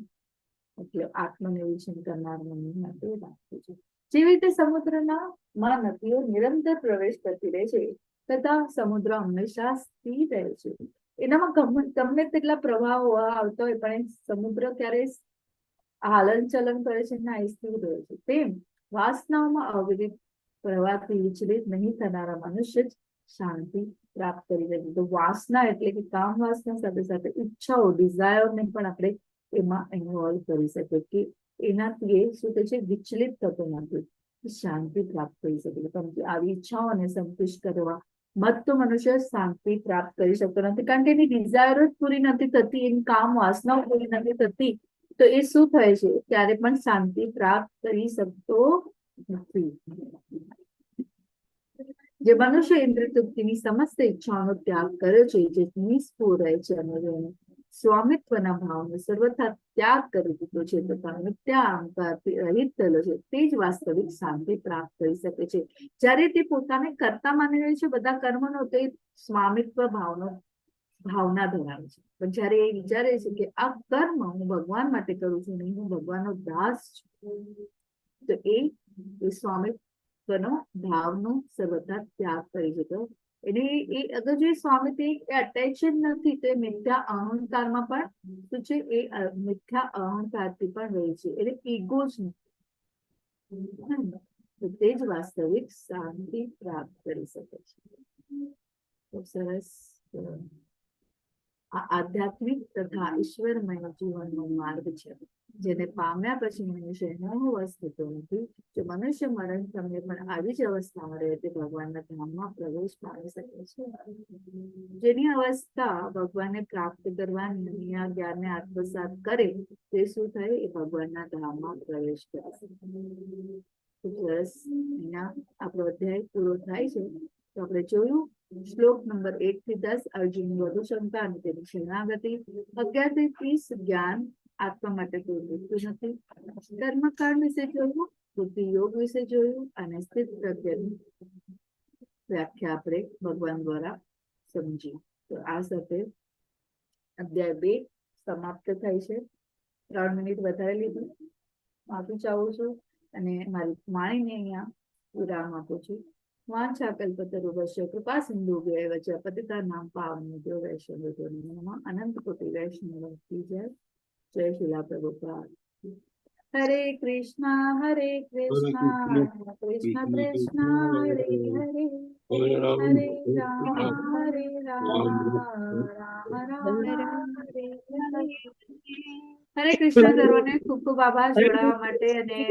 એટલે આત્મનિરીક્ષણ કરનાર મન માટે રાત્રિ છે. જેવી રીતે સમુદ્રના માં નદીઓ નિરંતર પ્રવેશ કરતી રહે છે, તથા સમુદ્ર હંમેશા સ્થિર રહે છે. એનામાં ગમે તેટલા પ્રવાહો આવતા હોય, પણ સમુદ્ર ક્યારેય હલન ચલન કરે છે ના, એ સ્થિર રહે છે. તેમ વાસનાઓમાં અવિરત પ્રવાહથી વિચલિત નહીં થનારા મનુષ્ય જ શાંતિ પ્રાપ્ત કરી શકે. તો વાસના એટલે કે કામ વાસના સાથે સાથે ઈચ્છાઓ, ડિઝાયરને પણ આપણે એમાં ઇન્વોલ્વ કરી શકે કે એનાથી એ શું થાય છે, વિચલિત થતો નથી, શાંતિ પ્રાપ્ત કરી શકે. કારણ કે આવી ઈચ્છાઓને સંતુષ્ટ કરવા મત તો મનુષ્ય શાંતિ પ્રાપ્ત કરી શકતો નથી, કારણ કે એની ડિઝાયર જ પૂરી નથી થતી, એની કામ વાસનાઓ પૂરી નથી થતી, તો એ શું થાય છે, ત્યારે પણ શાંતિ પ્રાપ્ત કરી શકતો નથી. જે મનુષ્ય ઇન્દ્રિય તૃપ્તિની સમસ્ત ઈચ્છાઓનો ત્યાગ કરે છે, જે નિષ્ફળ રહે છે અને સ્વામિત્વના ભાવનો સર્વથા ત્યાગ કરી દીધો છે તથા મિથ્યા અહંકારથી રહિત થયેલો છે, તે જ વાસ્તવિક શાંતિ પ્રાપ્ત કરી શકે છે. જ્યારે તે પોતાને કર્તા માની રહ્યો છે બધા કર્મનો, તે સ્વામિત્વ ભાવના ધરાવે છે. પણ જયારે એ વિચારે છે કે આ કર્મ હું ભગવાન માટે કરું છું, નહીં હું ભગવાનનો દાસ છું, તો એ સ્વામિત્વનો ભાવનો સર્વથા ત્યાગ કરી દીધો. એટલે એ અગર જો સ્વામિત્વ અટેચ જ નથી, તો એ મિથ્યા અહંકારમાં પણ શું છે, એ મિથ્યા અહંકારથી પણ રહે છે, એટલે ઈગો જ નથી, તો તે જ વાસ્તવિક શાંતિ પ્રાપ્ત કરી શકે છે. ખૂબ સરસ. આ આધ્યાત્મિક તથા ઈશ્વરમય જીવનનો માર્ગ છે, જેને પામ્યા પછી મનુષ્ય મોહવશ થતો નથી. જો મનુષ્ય મરણ સમયે પણ આવી જ અવસ્થામાં રહે તે ભગવાનના ધામમાં પ્રવેશ પામી શકે છે. જેની અવસ્થા ભગવાનને પ્રાપ્ત કરવાની દુનિયા જ્ઞાનને આત્મસાત કરે, તે શું થાય, એ ભગવાનના ધામમાં પ્રવેશ કરે છે. ખૂબ સરસ. અહીંયા આપણો અધ્યાય પૂરો થાય છે. તો આપણે જોયું શ્લોક નંબર 1 થી 10 અર્જુનની વધુ ક્ષમતા અને તેની શરણાગતિ. 11 થી 30 જ્ઞાન આત્મા માટે કોઈ મૃત્યુ નથી. કર્મકાંડ વિશે જોયું, સ્ફૂર્તિ યોગ વિશે જોયું અને સ્થિત પ્રજ્ઞની વ્યાખ્યા આપણે ભગવાન દ્વારા સમજી. તો આ સાથે અધ્યાય 2 સમાપ્ત થાય છે. 3 મિનિટ વધારે લીધું, માફી ચાહું છું અને મારી વાણીને અહીંયા વિરામ આપું છું. વાંછા કલ્પતરુભ્યશ્ચ કૃપા સિંધુભ્યઃ એવ ચ પતિતાનાં પાવનેભ્યો વૈષ્ણવેભ્યો નમો નમઃ. અનંત કોટી વૈષ્ણવ કી જય. જય શિલા પ્રભુપાદ. હરે કૃષ્ણ કૃષ્ણ કૃષ્ણ હરે હરે, હરે રામ રામ રામ હરે હરે. હરે કૃષ્ણ. સર્વને ખૂબ ખૂબ આભાર જોડાવા માટે અને